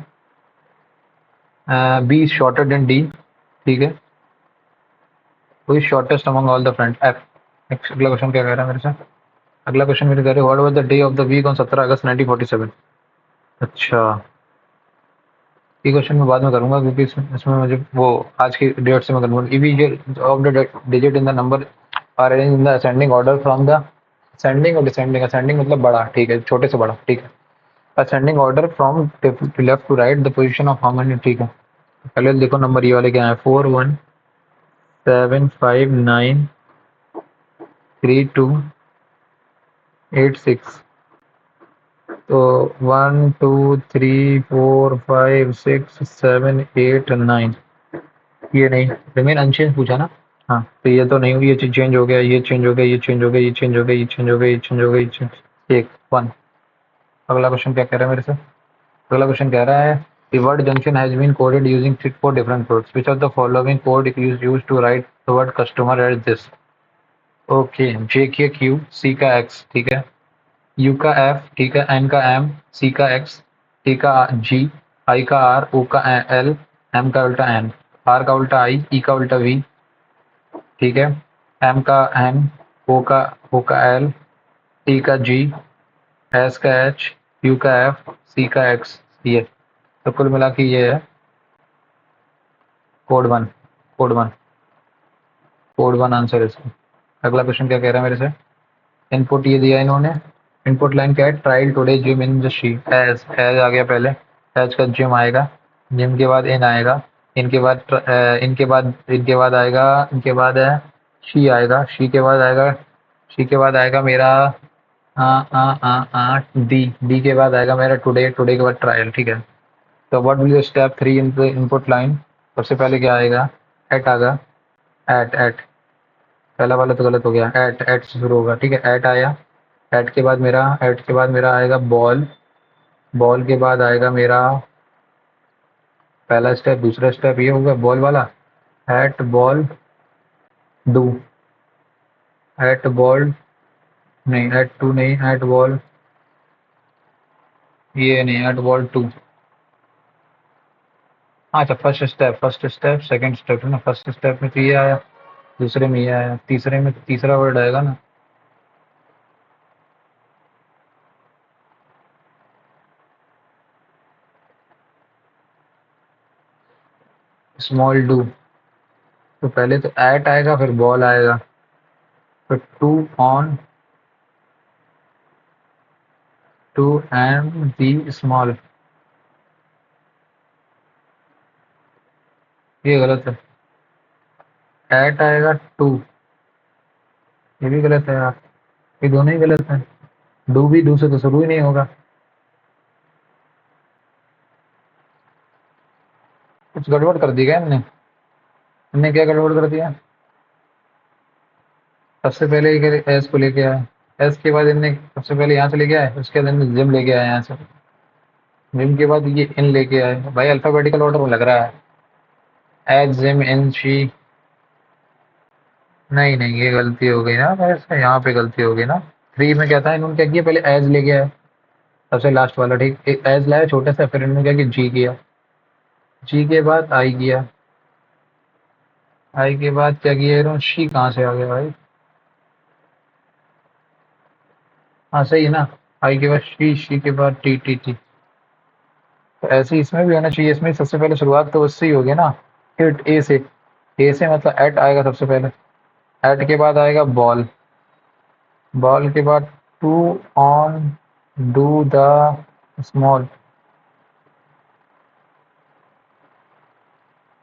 B is shorter than D. ठीक है. Who is shortest among all the friend? F. Next. अगला क्वेश्चन क्या कह रहा है मेरे से? अगला क्वेश्चन मेरे कह रहे हैं what was the day of the week on 17 August 1947. अच्छा, ये क्वेश्चन मैं बाद में करूंगा क्योंकि इसमें मुझे वो आज की डेट से मैं करूंगा. If of the digit in the number are arrange in the ascending order from the ascending और डिसेंडिंग. असेंडिंग मतलब बड़ा. ठीक है, छोटे से बड़ा. ठीक है. Ascending order from left to right the position of how many. ठीक है. पहले देखो नंबर ये वाले क्या है? 4 1 7 5 9 3 2 8 6. तो 1 2 3 4 5 6 7 8 9. ये नहीं, रिमेन अनचेंज पूछा ना. हाँ, तो ये तो नहीं हुई. ये चेंज हो गया, ये चेंज हो गया, ये चेंज हो गया, ये चेंज हो गया, ये चेंज हो गया, ये चेंज हो गया, ये चेंज. एक 1. अगला क्वेश्चन क्या कह रहा है मेरे से? अगला क्वेश्चन कह रहा है the word junction has been coded using 4 different codes. Which of the following code is used to write the word customer at this? Okay. J का क्यू, सी का एक्स. ठीक है. यू का एफ. ठीक है. एन का एम, सी का एक्स, टी का जी, आई का आर, ओ का एल, एम का उल्टा एन, आर का उल्टा आई, ई का उल्टा वी. ठीक है. एम का एन, ओ का एल, टी का जी, एस का एच, यू का एफ, सी का एक्स. ये तो कुल मिला के ये है कोड 1. कोड 1. कोड 1 आंसर है इसका. अगला क्वेश्चन क्या कह रहा है मेरे से? इनपुट ये दिया इन्होंने. इनपुट लाइन क्या है? Trial today gym in the she. Age आ गया पहले. एज का जिम आएगा. जिम के बाद इन आएगा. इनके बाद आएगा. इनके बाद है शी आएगा. शी के बाद आएगा मेरा डी डी के बाद आएगा मेरा टुडे, टुडे के बाद ट्रायल, ठीक है। तो what will step 3 in the input line? सबसे पहले क्या आएगा? एट आएगा। एट पहला वाला तो गलत हो गया, एट से शुरू होगा, ठीक है। एट आया। एट के बाद मेरा आएगा बॉल। बॉल के बाद आएगा मेरा पहला स्टेप, दूसरा स्टेप ये होगा बॉल वाला। Eight ball do. Eight ball नहीं, एट टू नहीं, एट बॉल ये नहीं, एट बॉल टू। अच्छा, फर्स्ट स्टेप सेकंड स्टेप है ना। फर्स्ट स्टेप में तो ये आया, दूसरे में ये आया, तीसरे में तीसरा वर्ड आएगा ना। Small do. तो पहले तो एट आएगा, फिर बॉल आएगा, फिर टू एंड दी स्मॉल। ये गलत है। एट आएगा टू, ये भी गलत है यार, ये दोनों ही गलत है। डू भी डू से तो शुरू ही नहीं होगा। कुछ गड़बड़ कर दी क्या इनने? इनने क्या गड़बड़ कर दिया? सबसे पहले एस को लेके आए, एस के बाद इनने सबसे पहले यहाँ से लेके आए, उसके बाद इनने जिम लेके आए यहाँ से, जिम के बाद ये इन लेके आए। भाई अल्फाबेटिकल ऑर्डर में लग रहा है। As Jim in she. नहीं नहीं, ये गलती हो गई ना मेरे से, यहाँ पे गलती हो गई ना। थ्री में क्या था, इन्होंने क्या किया, पहले एज लेके आए, सबसे लास्ट वाला, ठीक। एज लाया छोटे से, फिर इन्होंने क्या किया, जी किया, जी के बाद आई किया, आई के बाद क्या किया इन्होंने, शी कहाँ से आ गया भाई? हाँ सही है ना। आई के बाद शी के बाद टी टी टी। तो ऐसे ही इसमें भी होना चाहिए, इसमें सबसे पहले शुरुआत तो उससे ही होगी ना। एट ए से, ए से मतलब एट आएगा सबसे पहले। एट के बाद आएगा बॉल, बॉल के बाद two on do the small.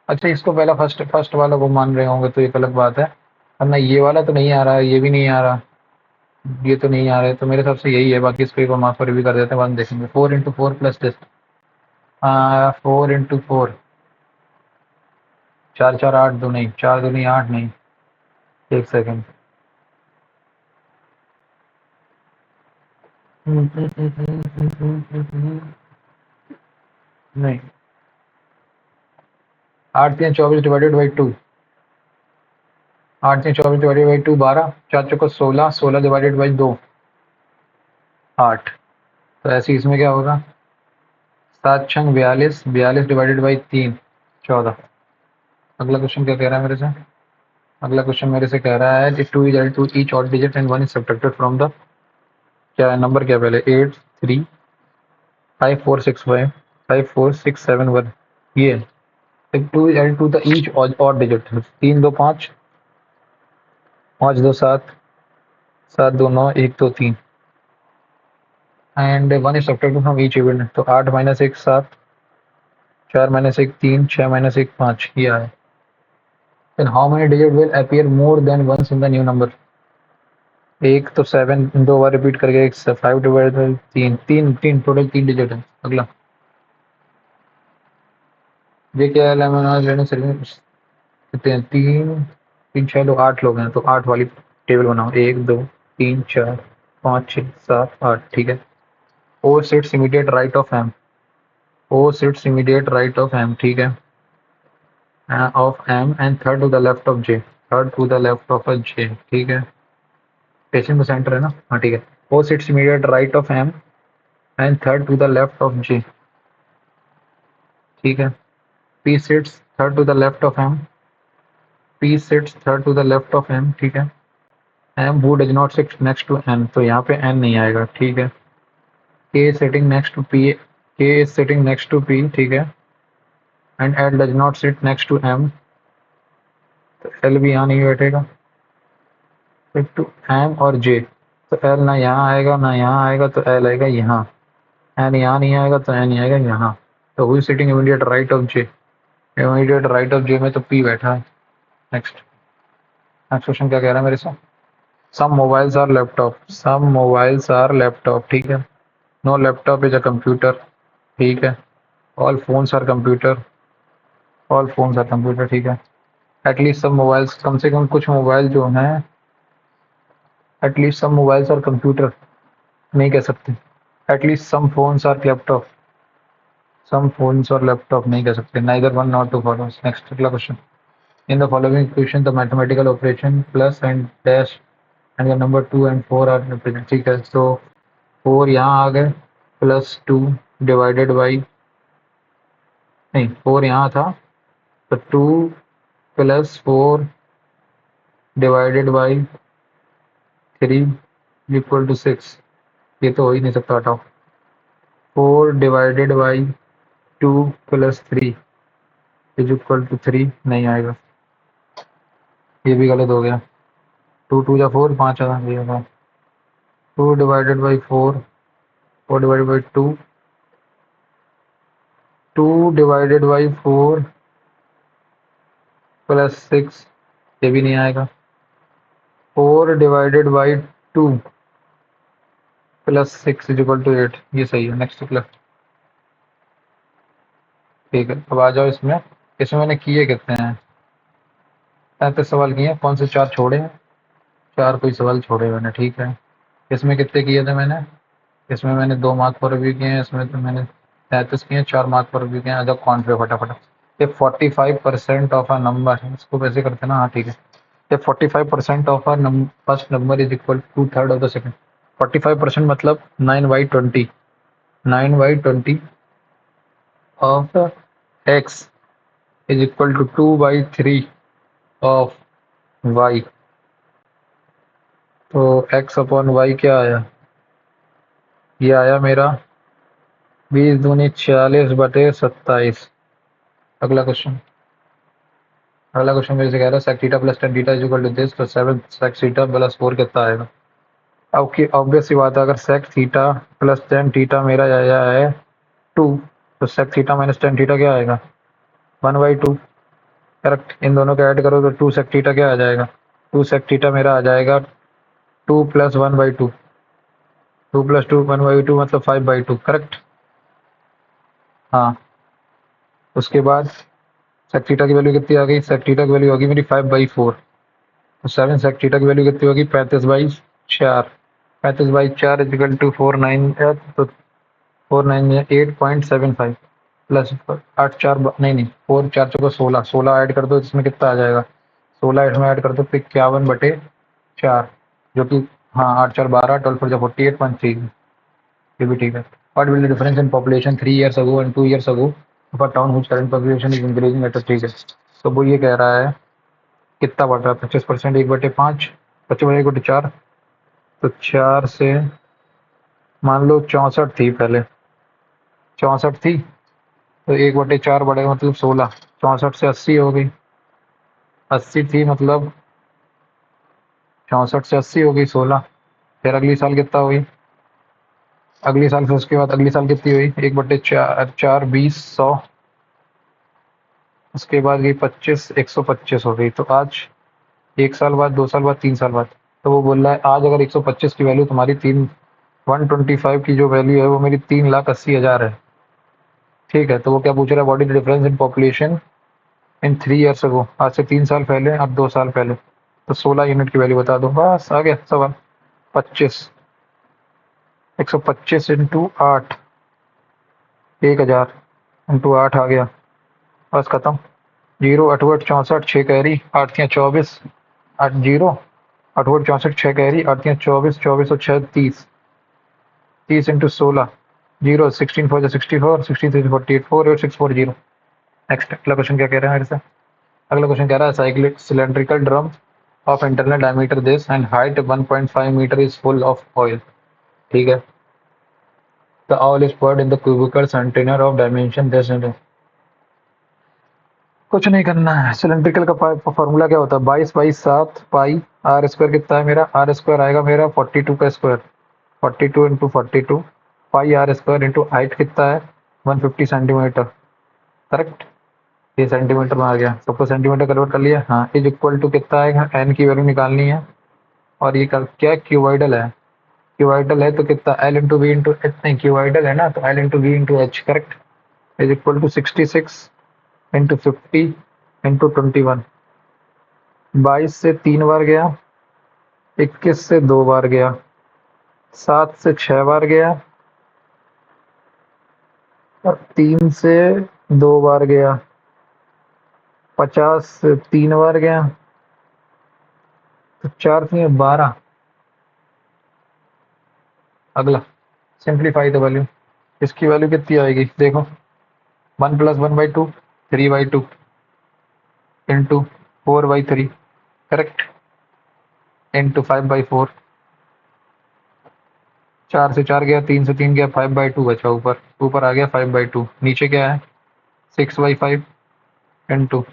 अच्छा, इसको पहला फर्स्ट फर्स्ट वाला को मान रहे होंगे तो एक अलग बात है, वरना ये वाला तो नहीं आ रहा है, ये भी नहीं आ रहा, ये तो नहीं आ रहा है, तो मेरे हिसाब से यही है। बाकी इसको एक बार मार्क्स पर भी कर देते हैं, बाद में देखेंगे। 4 into 4 प्लस दिस। 4 into 4, चार चार आठ, दो नहीं, चार दो नहीं आठ नहीं, एक सेकेंड। नहीं, 8 3 24 divided by 2। 8 3 24 divided by 2 12, 4 choco 16, 16 divided by 2 8। तो ऐसे इसमें क्या होगा, 7 6 42, 42 डिवाइडेड बाई 3 14। अगला क्वेश्चन क्या कह रहा है मेरे से? अगला क्वेश्चन मेरे से कह रहा है कि 2 is added to each odd digit and 1 is subtracted from the, क्या है नंबर, क्या पहले 8 3 5 4 6 5 5 4 6 7 1। ये 2 is added to the each odd digit, 3 2 5, 5 2 7, 7 2 9, 1 2 3 and 1 is subtracted from each event। तो 8 - 1 7, 4 - 1 3, 6 - 1 5, ये आया। Then how many digit will appear more than once in the new number? एक तो 7 दो बार रिपीट करके, एक 5 डिवाइड बाई 3, तीन तीन टोटल 3 डिजिट है। अगला ये क्या है, कितने हैं, तीन तीन 6 लोग, 8 लोग हैं, तो 8 वाली टेबल बनाओ, 1 2 3 4 5 6 7 8, ठीक है। O sits immediate right of M, O sits immediate right of M, ठीक है, of M and third to the left of J, third to the left of a J, ठीक है। पेशेंट में सेंटर है ना, हाँ ठीक है। O sits immediate right of M and third to the left of J, ठीक है। P sits third to the left of M, P sits third to the left of M, ठीक है। M who does not sit next to N, तो यहाँ पे एन नहीं आएगा, ठीक है। K sitting next to P, K is sitting next to P, ठीक है। And L does not sit next to M, तो एल भी यहाँ नहीं बैठेगा। फिर टू एम और जे, तो एल ना यहाँ आएगा ना यहाँ आएगा, तो एल आएगा यहाँ। एन यहाँ नहीं आएगा तो एन आएगा यहाँ। तो हुई sitting immediate right of J, immediate right of J में तो पी बैठा है। नेक्स्ट नेक्स्ट क्वेश्चन क्या कह रहा है मेरे से? Some mobiles are laptop, some mobiles are laptop, ठीक है। No laptop is a computer, ठीक है। All phones are computer, all phones are computer, ठीक है। एटलीस्ट सम मोबाइल्स, कम से कम कुछ मोबाइल जो हैं, at least some mobiles are computer नहीं कह सकते। At least some phones are laptop, some phones और लैपटॉप नहीं कह सकते। Neither one not two follows. Next अगला question. In the following equation the mathematical operation plus and dash and the number 2 and 4 are represent, ठीक है। तो 4 यहाँ आ गए, प्लस 2 डिवाइडेड बाई, नहीं 4 यहाँ था, तो 2 plus 4 divided by 3 equal to 6। ये तो हो ही नहीं सकता, हटाओ। 4 divided by 2 plus 3 is equal to 3 नहीं आएगा, ये भी गलत हो गया। 2 2 या 4, 5 आ गया। 2 divided by 4, 4 divided by 2, 2 divided by 4 plus 6, ये भी नहीं आएगा। 4 divided by 2 plus 6 is equal to 8, ये सही है। नेक्स्ट क्लास, ठीक है। अब आ जाओ इसमें। इसमें मैंने किए कितने हैं, 35 सवाल किए हैं। कौन से 4 छोड़े हैं? 4 कोई सवाल छोड़े मैंने, ठीक है। इसमें कितने किए थे मैंने? इसमें मैंने 2 मार्क पर भी किए हैं, इसमें तो मैंने 33 किए हैं, 4 मार्क पर भी किए हैं। जब कौन पे फटाफट, ये 45% ऑफ अ नंबर है, इसको वैसे करते ना, हाँ ठीक है। ये 45% of a first number is equal to third of the second. 45% मतलब 9/20, 9/20 of x is equal to 2/3 of y। तो x अपॉन y क्या आया? ये आया मेरा 20 दूनी 40/27। अगला क्वेश्चन, अगला क्वेश्चन मेरे से कह रहा है sec theta plus tan theta is equal to this, तो 7 sec थीटा प्लस 4 कितना आएगा? अब की ऑब्वियस सी बात है, अगर sec theta plus tan theta मेरा आया है 2, तो sec theta minus tan theta क्या आएगा? 1/2, करेक्ट। इन दोनों को ऐड करो तो 2 sec थीटा क्या आ जाएगा? 2 sec थीटा मेरा आ जाएगा 2 प्लस 1/2, 2 प्लस 2 1/2 मतलब 5/2, करेक्ट। हाँ, उसके बाद sec थीटा की वैल्यू कितनी आ गई? sec थीटा की वैल्यू होगी मेरी 5/4, तो 7 sec थीटा की वैल्यू कितनी होगी? 35/4। 35/4 इजिकल टू 49, तो 49 में 8.75 प्लस 8 4 नहीं 4 4 चौको 16, 16 ऐड कर दो, इसमें कितना आ जाएगा? 16 इसमें ऐड कर दो तो 51/4, जो कि हाँ 8 4 12, 12 4 48.3, ये भी ठीक है। What will the difference in population 3 years ago and 2 years ago of a town whose current population is increasing at a, ठीक है। तो वो ये कह रहा है कितना बढ़ रहा है? 25%, 1/5, 25/4, तो 4 से मान लो 64 थी पहले, 64 थी, तो 1/4 बढ़ेगा मतलब 16, 64 से 80 हो गई, 80 थी मतलब 64 से 80 हो गई 16। फिर अगली साल कितना हुई? अगली साल, फिर उसके बाद अगली साल कितनी हुई? 1/4, 4 20 100, उसके बाद ये 25 125 हो गई। तो आज 1 साल बाद, 2 साल बाद, 3 साल बाद, तो वो बोल रहा है आज अगर 125 की वैल्यू तुम्हारी 125 की जो वैल्यू है वो मेरी 3,80,000 है, ठीक है। तो वो क्या पूछ रहा है? What is the difference in population in 3 years ago, आज से 3 साल पहले, अब 2 साल पहले, तो 16 यूनिट की वैल्यू बता दो, बस आ गया सवाल। 25, 125 इंटू 8, 1000 इंटू 8 आ गया, बस खत्म। 0 8 8 64, 6 कैरी, 8 3 24, 8 0 8 8 64, 6 कैरी, 8 3 24, 24 और 6 30, 30 इंटू 16, 0 16 4 64, 16 3 48, 48640। नेक्स्ट अगला क्वेश्चन क्या कह रहा है मेरे से? अगला क्वेश्चन कह रहा है cyclic cylindrical drum of internal diameter this and height 1.5 metre is full of oil, ठीक है। The oil is poured in the cubical container of dimension this and, कुछ नहीं करना है। सिलेंड्रिकल का फॉर्मूला क्या होता है? 22/7 पाई आर स्क्वायर, कितना है मेरा? आर स्क्वायर आएगा मेरा 42 का square, 42 into 42 pi r square into height कितना है? 150 सेंटीमीटर, करेक्ट। ये सेंटीमीटर में आ गया, सबको सेंटीमीटर कन्वर्ट कर लिया, हाँ। इज इक्वल टू कितना आएगा? एन की वैल्यू निकालनी है, और ये क्या क्यूबाइडल है, क्यूबाइडल है तो कितना L into V into H, नहीं क्यूबाइडल है ना तो L into V into H correct, is equal to 66 into 50 into 21। 22 से 3 बार गया, 21 से 2 बार गया, 7 से 6 बार गया और 3 से 2 बार गया, 50 से 3 बार गया तो 4 से 12। अगला सिंप्लीफाई द वैल्यू, इसकी वैल्यू कितनी आएगी देखो, 1 प्लस 1/2 3/2 इंटू 4/3 करेक्ट इंटू 5/4, 4 से 4 गया, 3 से 3 गया, 5/2 बचा ऊपर, ऊपर आ गया 5/2, नीचे क्या है 6/5 इंटू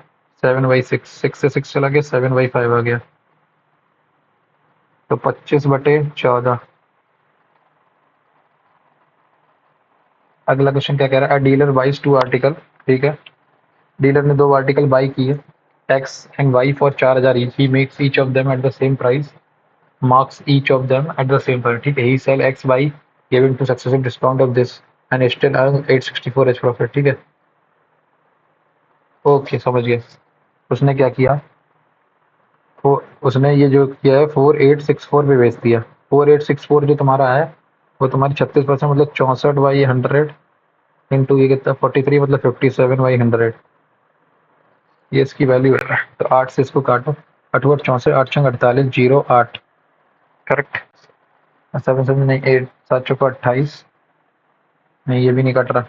7/6, 6 से 6 चला गया 7/5 आ गया तो 25/14। अगला क्वेश्चन क्या कह रहा है, डीलर बाइज 2 आर्टिकल, ठीक है, डीलर ने 2 आर्टिकल बाई किए X and Y for 4000 each, he makes each of them at the same price, marks each of them at the same price, ठीक है, he sell x by giving to successive discount of this and still earn 864 h profit, ठीक है, ओके समझ गए। उसने क्या किया, उसने ये जो किया है 4864 पे बेच दिया, 4864 जो तुम्हारा है वो तुम्हारी 36% मतलब 64/100 इंटू ये कितना 43 मतलब 57/100, ये इसकी वैल्यू है। तो 8 से इसको काटो, 8 64 8 48 जीरो 8 करेक्ट, 7 7 नहीं 8 7 चौको 28, नहीं ये भी नहीं कट रहा,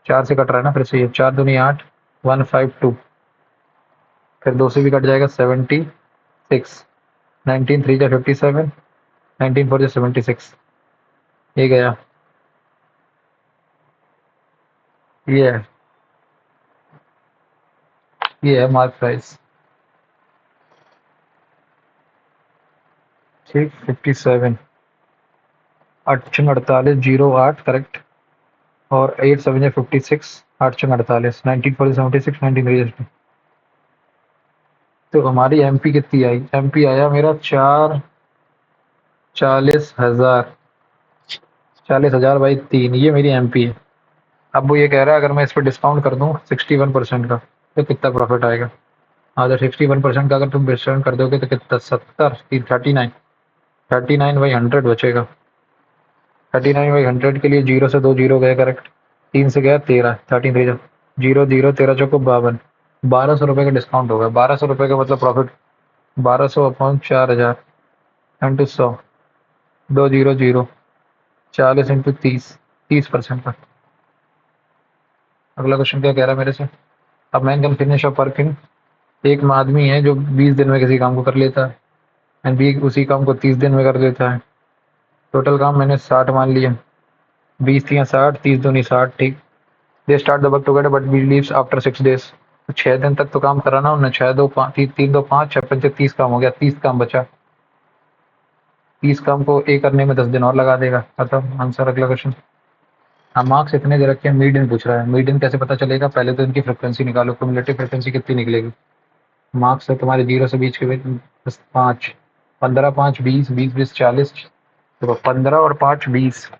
4 से कट रहा है ना फिर से, ये 4 दूनी 8 152, फिर 2 से भी कट जाएगा 76, 19 3 जा 57, 19 4 जा 76, ये गया, ये है, ये है मार्क प्राइस, ठीक 57 8 48 जीरो 8 करेक्ट, और 8 7 जा 56 8 48 19 4 जा 76 19 3 जा, तो हमारी एमपी कितनी आई, एमपी आया मेरा 40,000, 40,000/3, ये मेरी एमपी है। अब वो ये कह रहा है अगर मैं इस पर डिस्काउंट कर दूं 61% का तो कितना प्रॉफिट आएगा, हाँ तो 61% का अगर तुम डिस्काउंट कर दोगे तो कितना 70 39, 39/100 बचेगा, 39/100 के लिए 0 से 2 जीरो गए करेक्ट, 3 से गया 13, 13 3 जीरो जीरो 13 चौको 52, 1200 रुपये का डिस्काउंट होगा, 1200 रुपये का मतलब प्रॉफिट 1200 अपॉन 4000 इंटू 100, 200, 40 इंटू 30, 30% का। अगला क्वेश्चन क्या कह रहा है मेरे से, अब man can finish a work in, एक आदमी है जो 20 दिन में किसी काम को कर लेता है एंड बी उसी काम को 30 दिन में कर लेता है, टोटल काम मैंने 60 मान लिया, 20 या 60 30 दूनी 60, ठीक, they start the work together but we leaves after 6 days, तो 6 दिन तक तो काम करा ना उन्होंने, 6 2 5 3 2 5 6 5 30 काम हो गया, 30 काम बचा, 30 काम को ए करने में 10 दिन और लगा देगा, मतलब आंसर। अगला क्वेश्चन, हाँ मार्क्स इतने दे रखे हैं, मीडियन पूछ रहा है, मीडियन कैसे पता चलेगा, पहले तो इनकी फ्रिक्वेंसी निकालो, क्यूमुलेटिव फ्रिक्वेंसी कितनी निकलेगी, मार्क्स है तुम्हारे 0 से बीच के बीच 5, 15 5 20 20 20 40, देखो 15 और 5 20,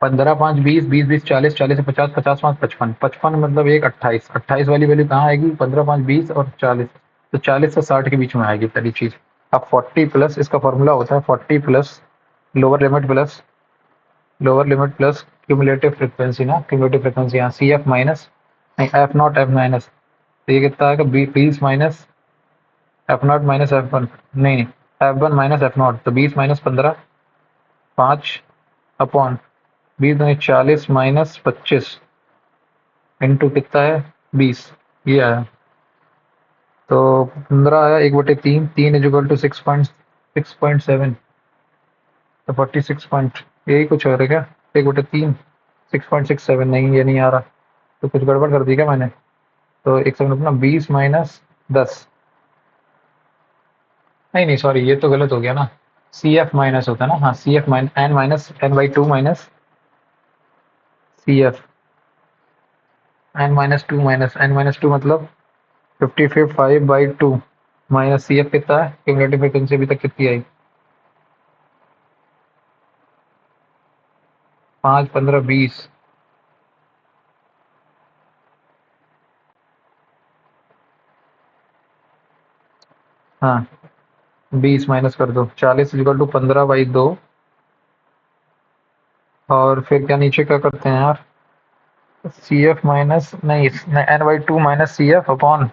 15 5 20 20 20 40 40 से 50 50 5 55 55 मतलब एक 28, 28 वाली वैल्यू कहाँ आएगी, 15 5 20 और 40, तो 40 से 60 के बीच में आएगी पहली चीज। अब 40 प्लस इसका फॉर्मूला होता है 40 plus lower limit plus cumulative frequency ना, क्यूमुलेटिव फ्रिक्वेंसी यहाँ सी एफ माइनस, नहीं एफ नॉट एफ माइनस, तो ये कितना आएगा 20 minus F not minus F one, नहीं F1 माइनस एफ नॉट, तो 20 माइनस 15 5 अपॉन 20 दूनी 40 माइनस 25 इंटू कितना है 20, ये आया, तो 15 आया 1/3, 3 इज इक्वल टू 6.7, तो 46 पॉइंट, यही कुछ और है क्या, 1/3 6.67, नहीं ये नहीं आ रहा, तो कुछ गड़बड़ कर दी क्या मैंने, तो एक सेकंड अपना 20 माइनस 10, नहीं नहीं सॉरी ये तो गलत हो गया ना, सी एफ माइनस होता है ना, हाँ C F minus n/2 minus C F n-2 minus n-2 मतलब 55/2 माइनस सी एफ कितना है, क्यूमुलेटिव फ्रीक्वेंसी अभी तक कितनी आई, 5, 15, 20। हाँ 20 माइनस कर दो, 40 इक्वल टू 15/2। और फिर क्या नीचे क्या करते हैं यार, सी एफ माइनस नहीं n/2 minus C F upon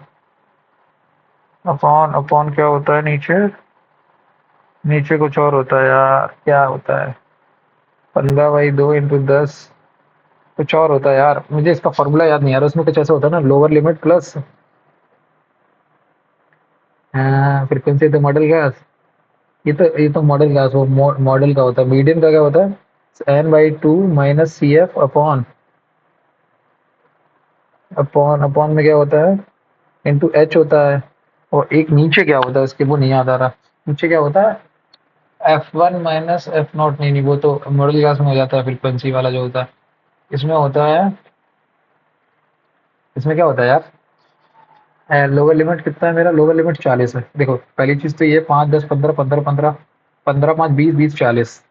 upon upon क्या होता है नीचे, नीचे कुछ और होता है यार, क्या होता है, 15/2 इंटू 10, कुछ और होता है यार, मुझे इसका फॉर्मूला याद नहीं आ रहा, उसमें कुछ ऐसा होता है ना, लोअर लिमिट प्लस फ्रीक्वेंसी तो मॉडल गैस, ये तो मॉडल गैस वो मॉडल का होता है, मीडियम का क्या होता है, n/2 minus C F upon upon upon में क्या होता है, इंटू एच होता है। और एक नीचे क्या होता है उसके, वो नहीं याद आ रहा, नीचे क्या होता है, F1 माइनस एफ नॉट, नहीं नहीं वो तो मॉडल गैस में हो जाता है, फ्रीक्वेंसी वाला जो होता है, इसमें होता है, इसमें क्या होता है यार, लोअर लिमिट कितना है मेरा, लोअर लिमिट 40 है, देखो पहली चीज तो ये 5, 10, 15, 15, 15, 15, 5, 20, 20, 40,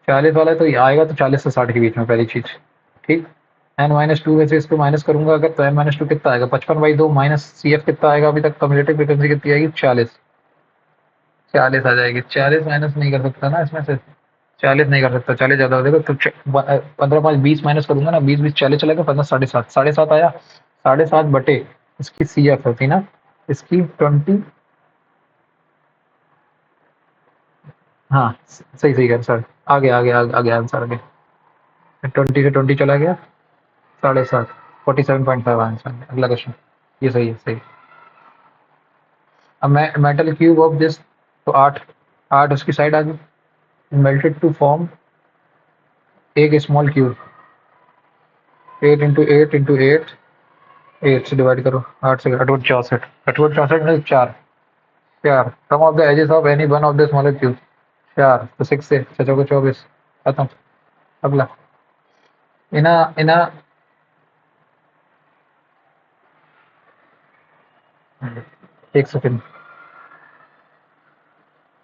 40 वाला है तो ये आएगा तो 40 से 60 के बीच में पहली चीज, ठीक। n-2 में से इसको माइनस करूंगा अगर, तो n-2 कितना आएगा, 55/2 माइनस सी एफ कितना आएगा, अभी तक कम्युलेटिव फ्रीक्वेंसी कितनी आएगी, 40, 40 आ जाएगी, 40 माइनस नहीं कर सकता ना इसमें से, 40 नहीं कर सकता, 40 ज़्यादा हो जाएगा तो 15, 5, 20 माइनस करूंगा ना, 20, 20, 40 चलेगा, 15, 7.5, 7.5 आया, 7.5 बटे इसकी सी एफ होती ना, इसकी 20, हाँ सही सही कर सर, आगे आंसर आगे, 20 से 20 चला गया, 7.5, 47.5 आंसर, अगला क्वेश्चन, ये सही है सही। अब मैं मेटल क्यूब ऑफ दिस, तो 8, 8 उसकी साइड आ गई, मेल्टेड टू फॉर्म एक स्मॉल क्यूब, 8 इंटू 8 8 से डिवाइड करो, 8 से 8 64, 64 में 4, 4 come of the edges of any one of the smaller cube, 4 तो 6 से 6 को 24, खत्म। अगला, इना इना, एक सेकंड,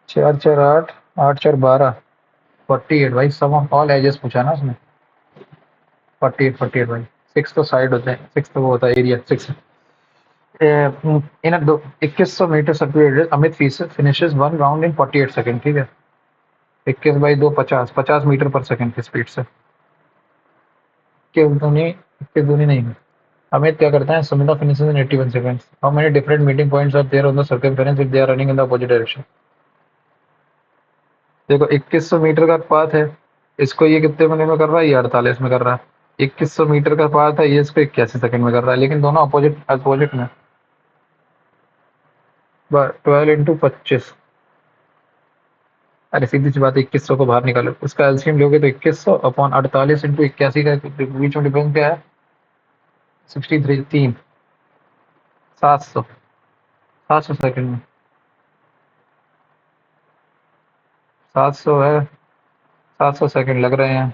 4 4 8, 8 4 12, 48 भाई, सम ऑफ ऑल एजेस पूछा ना उसने, 48 48 भाई, 6 तो साइड होते हैं, 6 तो वो होता है area, 6 in 2100 metre circular Amit finishes one round in 48 second, ठीक है, 21/2 50, 50 मीटर पर सेकंड की स्पीड से, इक्कीस दूनी नहीं है। अमित क्या करता है, Sumita finishes in 81 seconds, how many different meeting points are there on the circumference if they are running in the opposite direction. देखो 2100 मीटर का पाथ है, इसको ये कितने मिनट में कर रहा है, ये 48 में कर रहा है, 2100 मीटर का पाथ है, ये इसको 81 सेकंड में कर रहा है, लेकिन दोनों अपोजिट अपोजिट में, 12 इंटू 25, अरे सीधी सी बात है, 2100 को बाहर निकालो, उसका एलसीएम लोगे तो 2100 अपॉन 48 इंटू 81 का बीच में डिफरेंस क्या है, 63, 3, 700, 700 सेकंड में, 700 है, 700 सेकंड लग रहे हैं,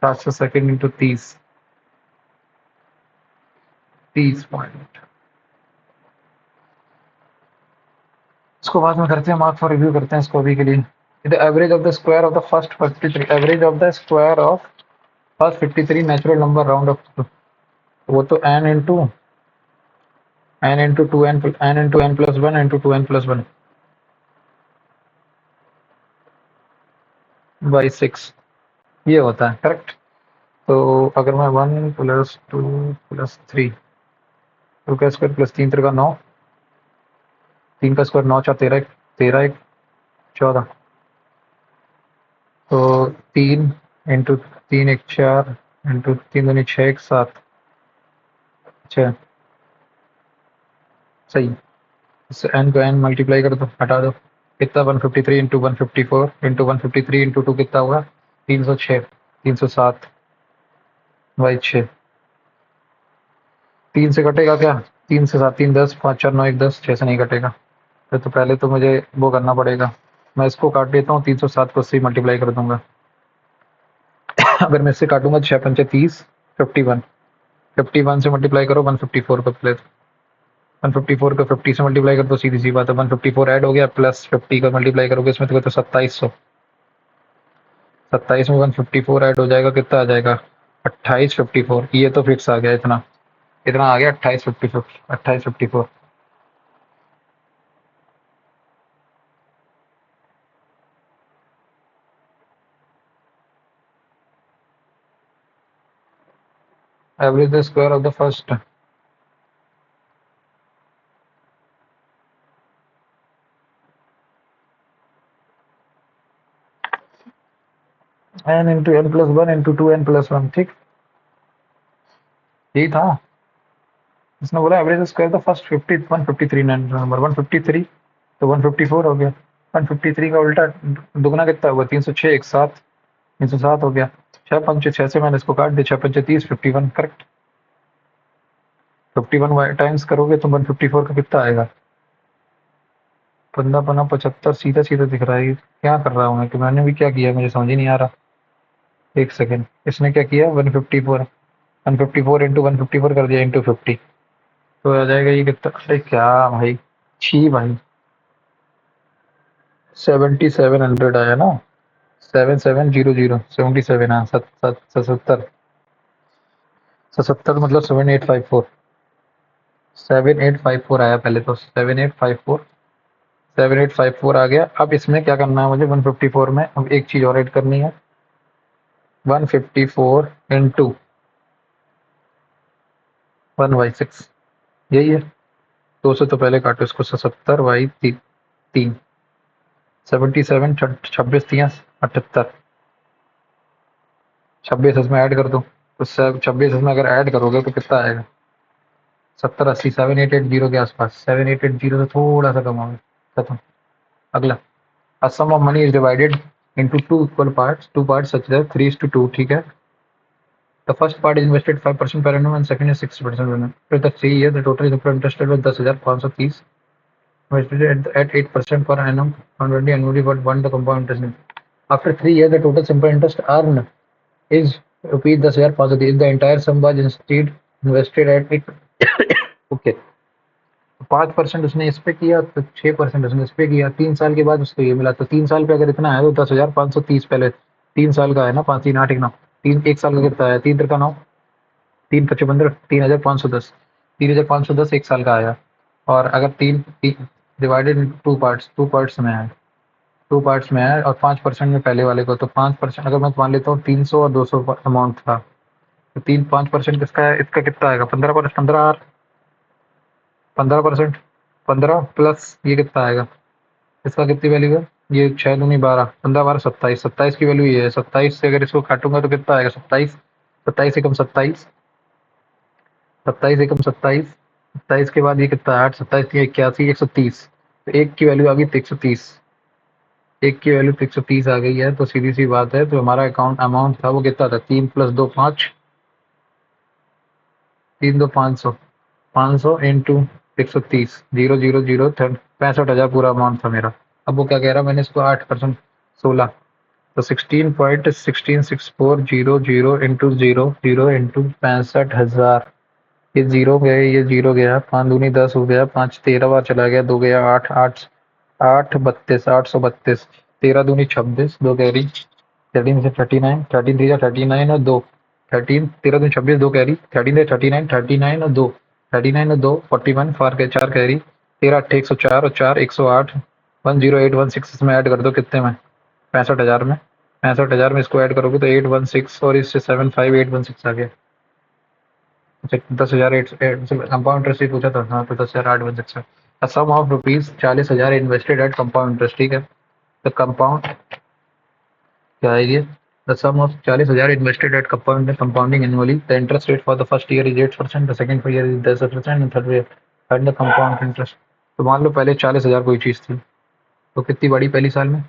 700 सेकंड इंटू 30, 30 पॉइंट, इसको बाद में करते हैं, मार्क फॉर रिव्यू करते हैं इसको अभी के लिए। The average of the square of the first 53, average of the square of first 53 natural number round of, वो तो n इंटू n+1 बाई 6, ये होता है करेक्ट। तो अगर मैं 1+2+3, 2 का स्क्वायर प्लस 3 3 9, 3 का स्क्वायर 9 4 13, 13 1 14, तो 3 इंटू 3 1 4 इंटू 3 दूनी 6 1 7, 6 सही। इससे n को n मल्टीप्लाई कर दो, हटा दो, कितना 153 इंटू 154 इंटू 153 इंटू 2 कितना होगा, 306, 307 बाई 6, 3 से कटेगा क्या, 3 से 7, 3 10, 5 4 9 1 10, 6 से नहीं कटेगा, फिर तो पहले तो मुझे वो करना पड़ेगा, मैं इसको काट देता हूँ, 307 को 80 मल्टीप्लाई कर दूंगा, अगर मैं इससे काटूंगा 6 पंचे 30, 51, 51 से मल्टीप्लाई करो 154 को प्लस 154 को 50 से मल्टीप्लाई कर दो, सीधी सी बात है 154 ऐड हो गया, प्लस 50 का मल्टीप्लाई करोगे इसमें तो 2700, 27 में 154 ऐड हो जाएगा, कितना आ जाएगा 2854। ये तो फिक्स आ गया, इतना इतना आ गया 2854, 2854। Average the square of the first n into N plus one into two N plus one, ठीक यही था। इसने बोला average square the first 50 153 number 153, तो 154 हो गया। 153 का उल्टा दुगना कितना हुआ 306, एक साथ 307 हो गया। 6 पंचे 6 से मैंने इसको काट दिया, 6 पंचे 30, 51 करेक्ट। 51 टाइम्स करोगे तो 154 का कितना आएगा 15 पना 75, सीधा सीधा दिख रहा है। ये क्या कर रहा हूँ मैं, कि मैंने भी क्या किया मुझे समझ ही नहीं आ रहा। एक सेकेंड, इसने क्या किया 154, 154 इंटू 154 कर दिया इंटू 50, तो आ जाएगा ये कितना, अरे क्या भाई, छी भाई 7700 आया ना, 7700, 77, हाँ 77, 77 मतलब 7854, 7854 आया पहले तो, 7854, 7854 आ गया। अब इसमें क्या करना है मुझे 154 में, अब एक चीज और ऐड करनी है, 154 इंटू 1/6, यही है। 2 से तो पहले काटो इसको, 77/3, 77, 26 तियां 78, 26 इसमें ऐड कर दो, तो 26 इसमें अगर ऐड करोगे तो कितना आएगा 70 80, 7880 के आसपास, 7880 से थोड़ा सा कम होगा, खत्म। अगला, a sum of money is divided into two equal parts, two parts such that 3:2, ठीक है। The first part is invested 5% per annum and second is 6% per annum. After the 3 years, the total is interested with 10,530 invested at 8% per annum compounded annually but one the compound interest. After 3 years, the total simple interest earned is rupees 10,530 if the entire sum was instead invested at it. Okay. 5% उसने इस पे किया तो 6% उसने इस पे किया, 3 साल के बाद उसको ये मिला, तो 3 साल पे अगर इतना है तो 10,530 पहले 3 साल का है ना, 5 3 8 एक 9, तीन एक साल का कितना है 3 का 9, 3 × 5 = 15, 3,510, 3,510 एक साल का आया। और अगर तीन डिवाइडेड इन टू पार्ट्स में है, टू पार्ट्स में है और 5% में पहले वाले को, तो 5% अगर मैं मान लेता हूँ 300 और 200 अमाउंट था, तो 5% किसका है, इसका कितना आएगा 15%, 15%, 15 प्लस ये कितना आएगा, इसका कितनी वैल्यू है, ये 6 दूनी 12, 15 12 27, 27 की वैल्यू ये है। 27 से अगर इसको काटूंगा तो कितना आएगा 27, 27 एकम 27, 27 एकम 27, 27 के बाद ये कितना है 8, 27 की 81, 130, तो एक की वैल्यू आ गई 130, एक की वैल्यू 130 आ गई है। तो सीधी सी बात है, तो हमारा अकाउंट अमाउंट था वो कितना था 3 + 2 5, 3 2 500, 500 इंटू 130, 000 65,000 पूरा अमाउंट था मेरा। अब वो क्या कह रहा है, मैंने इसको 8% 16, तो 16.16640 इंटू 0 इंटू 65,000, ये जीरो गए, ये जीरो गया, 5 दूनी 10 हो गया, 5 13 बार चला गया, 2 गया 8 8 8 32, 832, 13 दूनी 26, 2 कैरी, 13 से 39, 13 3 39 और 2, 13 13 दूनी 26, 2 कैरी, 13 से 39, 39 और 2, 39 और 2 41, 4 कैरी, 13 8 104 और 4 108, 10816 इसमें ऐड कर दो, कितने में 65,000 में, 65,000 में इसको ऐड करोगे तो 816 और इससे 75816 आ गया। अच्छा 10,000 कंपाउंड इंटरेस्ट ही पूछा था, हाँ तो 10,816। Sum of rupees 40,000 invested at compound interest, ठीक है। तो कंपाउंड क्या है ये, the sum of 40,000 invested at compounding annually, the interest rate for the first year is 8%, the second year is 10% and third year and the compound interest. तो मान लो पहले 40,000 कोई चीज़ थी, तो कितनी बढ़ी पहली साल में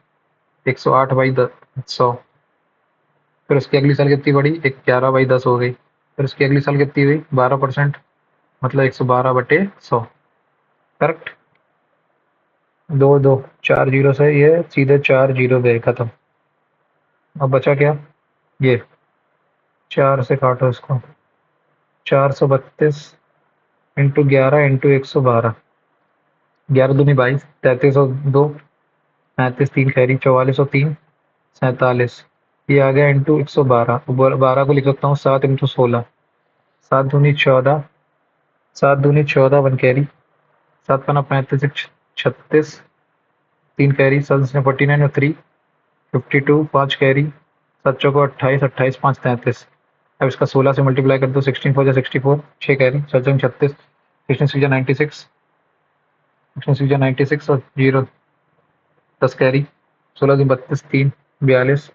108/100, फिर उसकी अगली साल कितनी बढ़ी 11/10 हो गई, फिर उसकी अगली साल कितनी हुई 12%, मतलब 112/100, करेक्ट। दो दो 4 जीरो से ये सीधे 4 जीरो गए, खत्म। अब बचा क्या, ये 4 से काटो इसको, 432 इंटू 11 इंटू 112, 11 दूनी 22, 3302, 35 3 खैरी 4403, 47, ये आ गया इंटू 112, 12 को लिख सकता हूँ 7 इंटू 16, 7 दूनी 14, 7 दूनी 14 वन कैरी, 7 का ना 35 36, 3 कैरी 7 ने 49 और 3 52, 5 कैरी 7 चौको 28, 28 5 33। अब इसका 16 से मल्टीप्लाई कर दो, 16 4 64, 6 कैरी 7 36, 16 6 96, 16 6 96 और 0 10 कैरी 16 32 3 42,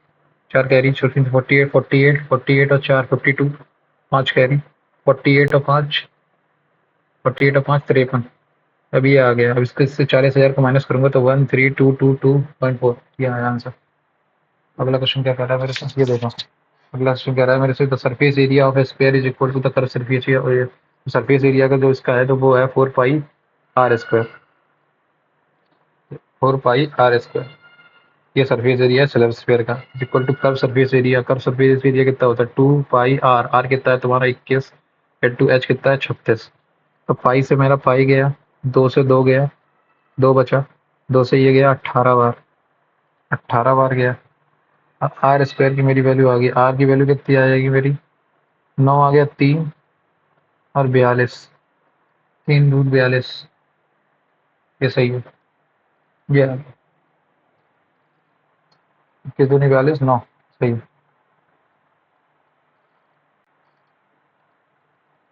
4 कैरी 14 48 48 48 और 4 52, 5 कैरी 48 और 5 48 और 5 53। अब ये आ गया। अब इसके इससे 40,000 को माइनस करूंगा तो 13,222.4, ये आया आंसर। अगला क्वेश्चन क्या कह रहा है मेरे से, ये देखो। अगला क्वेश्चन कह रहा है मेरे से, the surface area of a square is equal to the curve surface area, और ये सरफेस एरिया का जो इसका है तो वो है 4 pi r square, 4 pi r square. ये सरफेस एरिया है स्लैब स्फीयर का, equal to curve surface area. Curve surface area कितना होता है 2 पाई आर, आर कितना है तुम्हारा 21, इंटू एच कितना है 36। तो पाई से मेरा पाई गया, 2 से 2 गया, 2 बचा, 2 से ये गया 18 बार, 18 बार गया। अब आर स्क्वायर की मेरी वैल्यू आ गई, आर की वैल्यू कितनी आ जाएगी मेरी, 9 आ गया, 3 और 42, 3√42, ये सही है। ये आ गया कितनी, 42 9, सही है।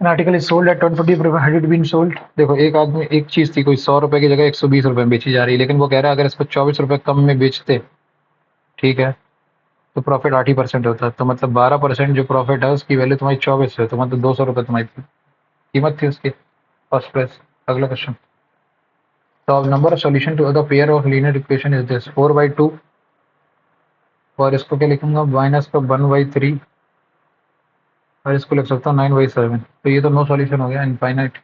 An article is sold at 120 had it been sold। देखो एक आदमी, एक चीज थी कोई 100 रुपए की जगह 120 रुपए में बेची जा रही है, लेकिन वो कह रहा है अगर इसको 24 रुपए कम में बेचते, ठीक है, तो प्रॉफिट 8% होता है। तो मतलब 12% जो प्रॉफिट है उसकी वैल्यू तुम्हारी 24 है, तो मतलब 200 रुपए तुम्हारी कीमत थी उसकी, फर्स्ट प्राइस। अगला क्वेश्चन, तो number of solution to the pair of linear equation is this 4/2, और इसको क्या लिखूंगा माइनस का 1/3, और इसको लिख सकता हूँ 9/7। तो ये तो नो सॉल्यूशन हो गया, infinite,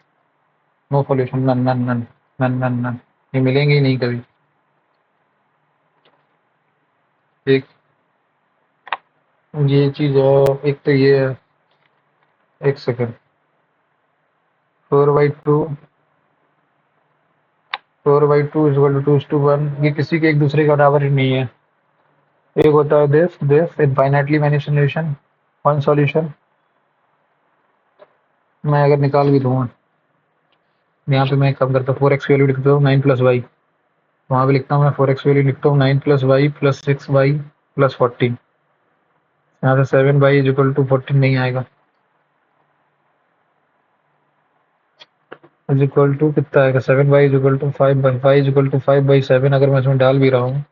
no solution, none none none none none none, ये मिलेंगे ही नहीं कभी। एक ये चीज है, एक तो ये है, एक सेकेंड, 4/2, 4/2 इज 2:1, ये किसी के एक दूसरे के बराबर ही नहीं है। एक होता है this infinitely many solution, one solution. मैं अगर निकाल भी दूंगा, यहाँ पे मैं कम करता हूँ 4x की वैल्यू लिखता हूँ 9 + y, वहाँ पे लिखता हूँ मैं 4x वैल्यू लिखता हूँ 9 + y + 6y + 14, यहाँ से 7y = 14 नहीं आएगा, इज इक्वल टू कितना आएगा, 7y = 5y = 5/7। अगर मैं इसमें डाल भी रहा हूँ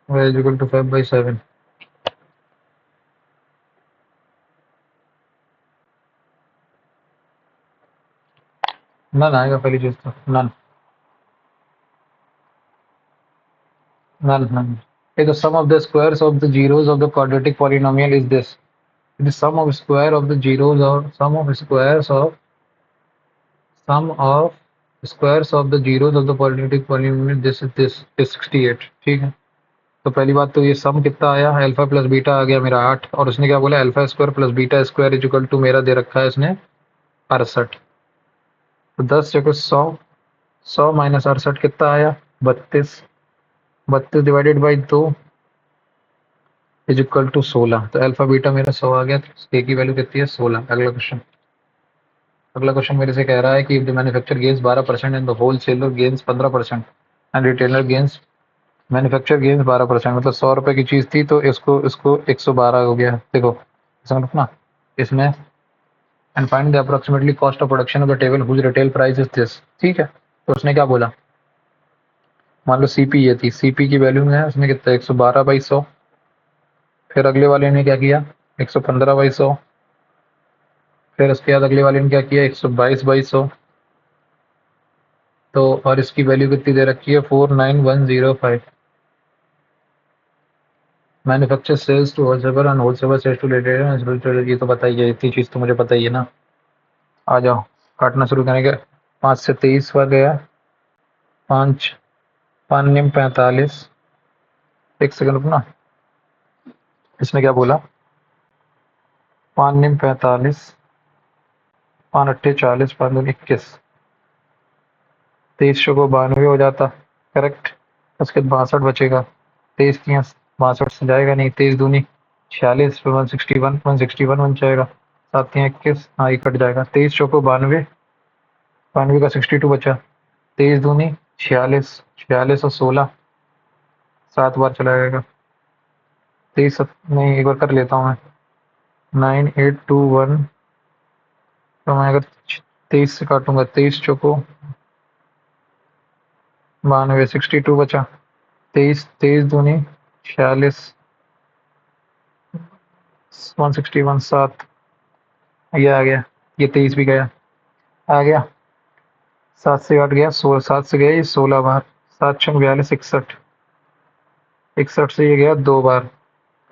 y = 5/7, नन आएगा पहली चीज तो, none none none. Okay, the sum of the squares of the zeros of the quadratic polynomial is this. The sum of square of the zeros or sum of squares of the zeros of the quadratic polynomial this is 68। ठीक है, तो पहली बात तो ये सम कितना आया, अल्फा प्लस बीटा आ गया मेरा 8, और उसने क्या बोला alpha square plus beta square equal to मेरा दे रखा है इसने 68। तो 10 जगह 100, 100 माइनस 68 कितना आया 32, 32 divided by 2 is equal to 16। तो अल्फा बीटा मेरा 100 आ गया, तो ए की वैल्यू कितनी है 16। अगला क्वेश्चन, अगला क्वेश्चन मेरे से कह रहा है कि the manufacture gains 12% and the wholesaler gains 15% and retailer gains, manufacture gains 12%, मतलब 100 रुपए की चीज थी तो इसको इसको 112 हो गया। देखो समझ ना इसमें, and find the approximately cost of production of the table whose retail price is this. ठीक है, तो उसने क्या बोला, मान लो सीपी ये थी, सीपी की वैल्यू में है उसने कितना 112/100, फिर अगले वाले ने क्या किया 115/100, फिर उसके बाद अगले वाले ने क्या किया 122/100, तो और इसकी वैल्यू कितनी दे रखी है 49105। Manufacture sales to wholesaler and wholesaler sales to retailer, ये तो पता ही है, इतनी चीज़ तो मुझे पता ही है ना। आ जाओ काटना शुरू करेंगे, 5 से 23 पर गया, 5 5 निम 45, एक सेकंड रुकना, इसने क्या बोला, 5 निम 45, 5 अट्ठे 40, 5 दूनी 21, 23 को 92 हो जाता, करेक्ट। उसके बाद 62 बचेगा, 23 की 62 से जाएगा नहीं, 23 दूनी 46, फिर 161, 161 बन जाएगा, 7 या 21, हाँ ये कट जाएगा, 23 चौको 92, 92 का 62 बचा, 23 दूनी 46, 46 और 16, 7 बार चला जाएगा, 23 नहीं एक बार कर लेता हूँ मैं, 9821, तो मैं अगर 23 से काटूंगा, 23 चौको 92, 62 बचा, 23, 23 दूनी 46, 161, 7, ये आ गया, ये 23 भी गया, आ गया, 7 से 8 गया, 16, 7 से गया ये 16 बार, 7 6 42, 61, 61 से ये गया 2 बार,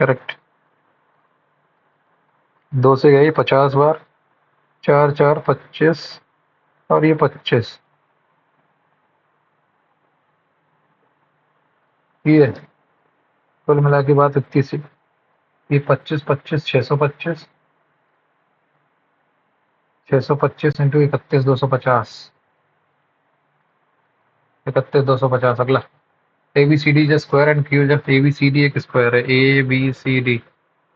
करेक्ट, 2 से गया ये 50 बार, 4 4 25, और ये 25, ये कुल मिला के बात इतनी सी, ये 25 25 625, 625 इंटू 31 250, 31 250, अगला A B C D is square and Q जब ए बी सी डी एक स्क्वायर है, A B C D,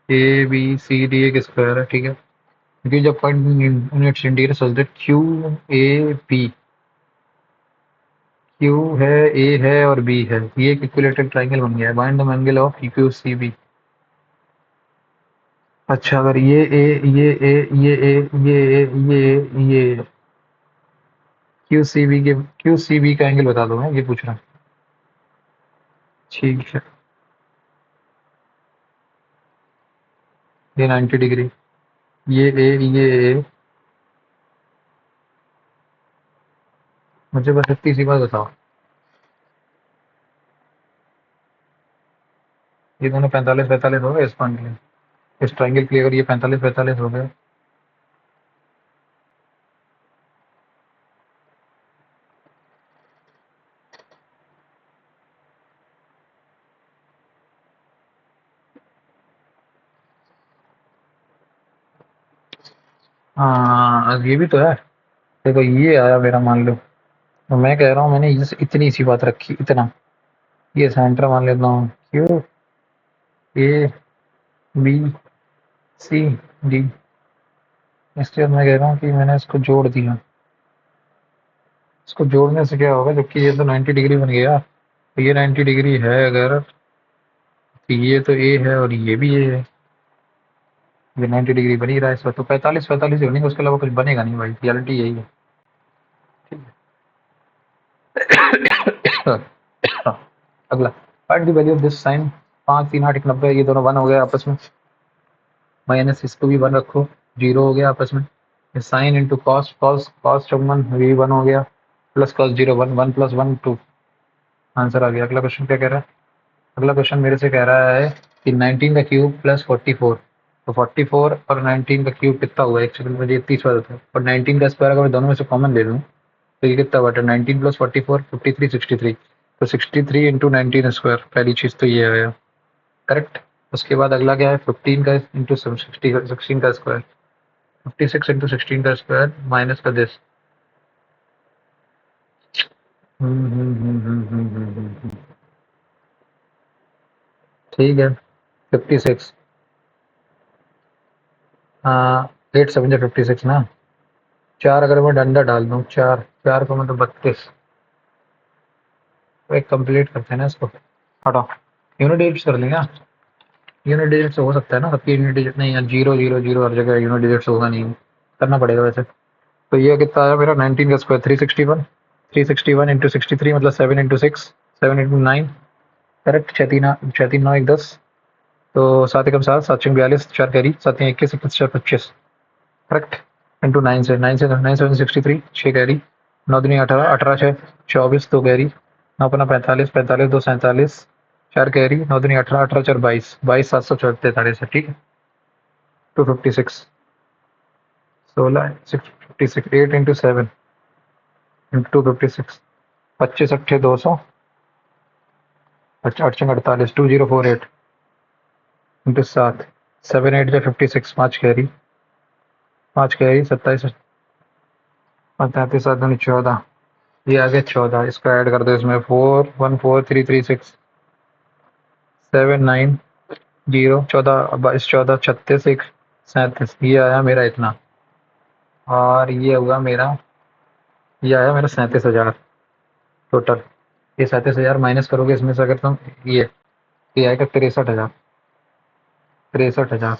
A B C D एक स्क्वायर है, ठीक है, क्योंकि जब point units indicator such that Q A B, Q है, ए है और बी है, ये एक इक्विलेटरल ट्राइंगल बन गया है, bind the angle of Q C B. अच्छा अगर ये ए, ये ए, ये ए, ये ए, ये ए, ये क्यू सी बी का एंगल बता दो, मैं ये पूछ रहा हूँ, ठीक है, ये 90 डिग्री, ये ए, ये ए, मुझे बस इतनी सी बात बताओ, ये दोनों 45 45 हो गए इस पॉइंट के लिए, इस ट्राइंगल के लिए अगर ये 45 45 हो गए, हाँ ये भी तो है, देखो ये आया मेरा, मान लो, तो मैं कह रहा हूँ मैंने इतनी सी बात रखी, इतना, ये सेंटर मान लेता हूँ, Q A B C D, इसके बाद मैं कह रहा हूँ कि मैंने इसको जोड़ दिया, इसको जोड़ने से क्या होगा, जबकि ये तो 90 डिग्री बन गया, तो ये 90 डिग्री है अगर, तो ये तो ए है और ये भी ए है, ये 90 डिग्री बन ही रहा है इस वक्त, तो 45 45 ही बनेगा, उसके अलावा कुछ बनेगा नहीं भाई, रियलिटी यही है, ठीक है। अगला, find the value of this sine, 5 3 8 1 90, ये दोनों 1 हो गए आपस में, माइनस इसको भी 1 रखो, 0 हो गया आपस में, sine into cos, cos cos 54 ये 1 हो गया, प्लस कॉस 0 1, 1 प्लस 1 2, आंसर आ गया। अगला क्वेश्चन क्या कह रहा है, अगला क्वेश्चन मेरे से कह रहा है कि 19 का क्यूब प्लस 44, तो 44 और 19 का क्यूब कितना हुआ, एक सेकंड मुझे 30 होता है, और 19 का स्क्वायर अगर मैं दोनों में से कॉमन ले लूँ तो ये कितना बटा, 19 प्लस 44 53 63, तो 63 इंटू 19 स्क्वायर, पहली चीज़ तो ये आया, करेक्ट। उसके बाद अगला क्या है, 15 का इंटू 16 का स्क्वायर, 56 इंटू 16 का स्क्वायर माइनस का दिस, ठीक है, 56, हाँ 8 7 56 ना, 4 अगर मैं डंडा डाल दूँ, 4 4 को मतलब 32, तो एक कंप्लीट करते हैं ना इसको, हटाओ, यूनिट डिजिट्स कर लेंगे, यूनिट डिजिट हो सकता है ना, सबकी यूनिट डिजिट नहीं, यार 0 0 0 हर जगह यूनिट डिजिट होगा नहीं, करना पड़ेगा वैसे, तो ये कितना आया मेरा, 19 का स्क्वायर 361, 361 इंटू 63 मतलब 7 इंटू 6, 7 इंटू 9, करेक्ट, 6 3 9 1 10, तो 7 एकम 7, 7 6 42, 4 कैरी, 7 21 21 4 25, करेक्ट, इंटू 9 7 63, 6 कैरी, 9 दूनी 18, 18 6 24, 2 कैरी, 9 अपना 45, 45 2 47, 4 कैरी, 9 दूनी 18, 18 4 22, 22 743 है, ठीक है, 256, 16 656, 8 इंटू 7 इंटू 256, 25 अट्ठे 200, अच्छा 8 48, 2048, इंटू 7, 7 8 जा 56, 5 कैरी 27 और 33 7 दूनी 14, ये आ गया 14। इसको ऐड कर दो इसमें, 4 1 4 3 3 6 7 9 0 14 22 14 36 1 37, ये आया मेरा इतना। और ये आया मेरा 37,000 टोटल। ये 37,000 माइनस करोगे इसमें से अगर तुम ये आएगा 63,000, 63,000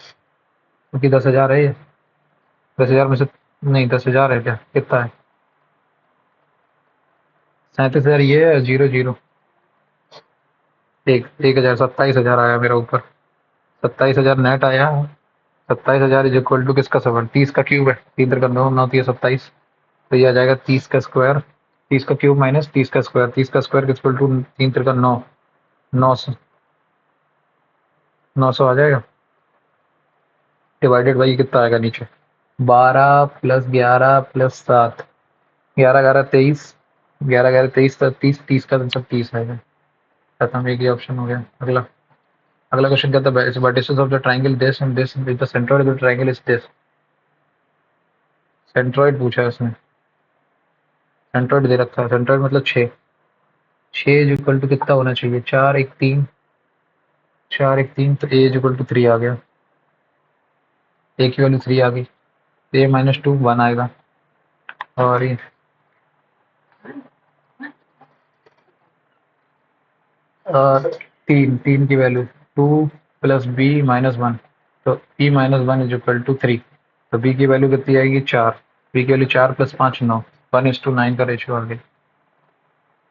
क्योंकि 10,000 है ये। 10,000 में से नहीं, 10,000 है क्या, कितना है? 37,000 ये है, जीरो जीरो, 1,000 27,000 आया मेरा ऊपर। 27,000 नेट आया। 27,000 इज इक्वल टू किसका सबर, 30 का क्यूब है, 3 का 9 9 27, तो ये आ जाएगा 30 का स्क्वायर, 30 का क्यूब माइनस 30 का स्क्वायर, 30 का स्क्वायर इक्वल टू 3 का 9, 900, 900 आ जाएगा। डिवाइडेड बाई कितना आएगा नीचे, 12 प्लस 11 प्लस 7, 11 11 23, 11 11 23 30, 30 का सब 30 आएगा। खत्म, एक ही ऑप्शन हो गया। अगला अगला क्वेश्चन कहता है vertices of the triangle this and this with the centroid of the triangle is this. Centroid पूछा है उसने, सेंट्रोइड दे रखा है, सेंट्रोइड मतलब 6, 6 इज इक्वल टू कितना होना चाहिए, 4 1 3, 4 1 3, तो ए इज इक्वल टू 3 आ गया, ए की वैल्यू 3 आ गई, ए माइनस 2 1 आएगा। और ये और 3 की वैल्यू 2 प्लस बी माइनस 1, तो E minus 1 is equal to 3, तो बी की वैल्यू कितनी आएगी 4, बी की वैल्यू 4 प्लस 5 9, 1:9 का रेशियो आ गया।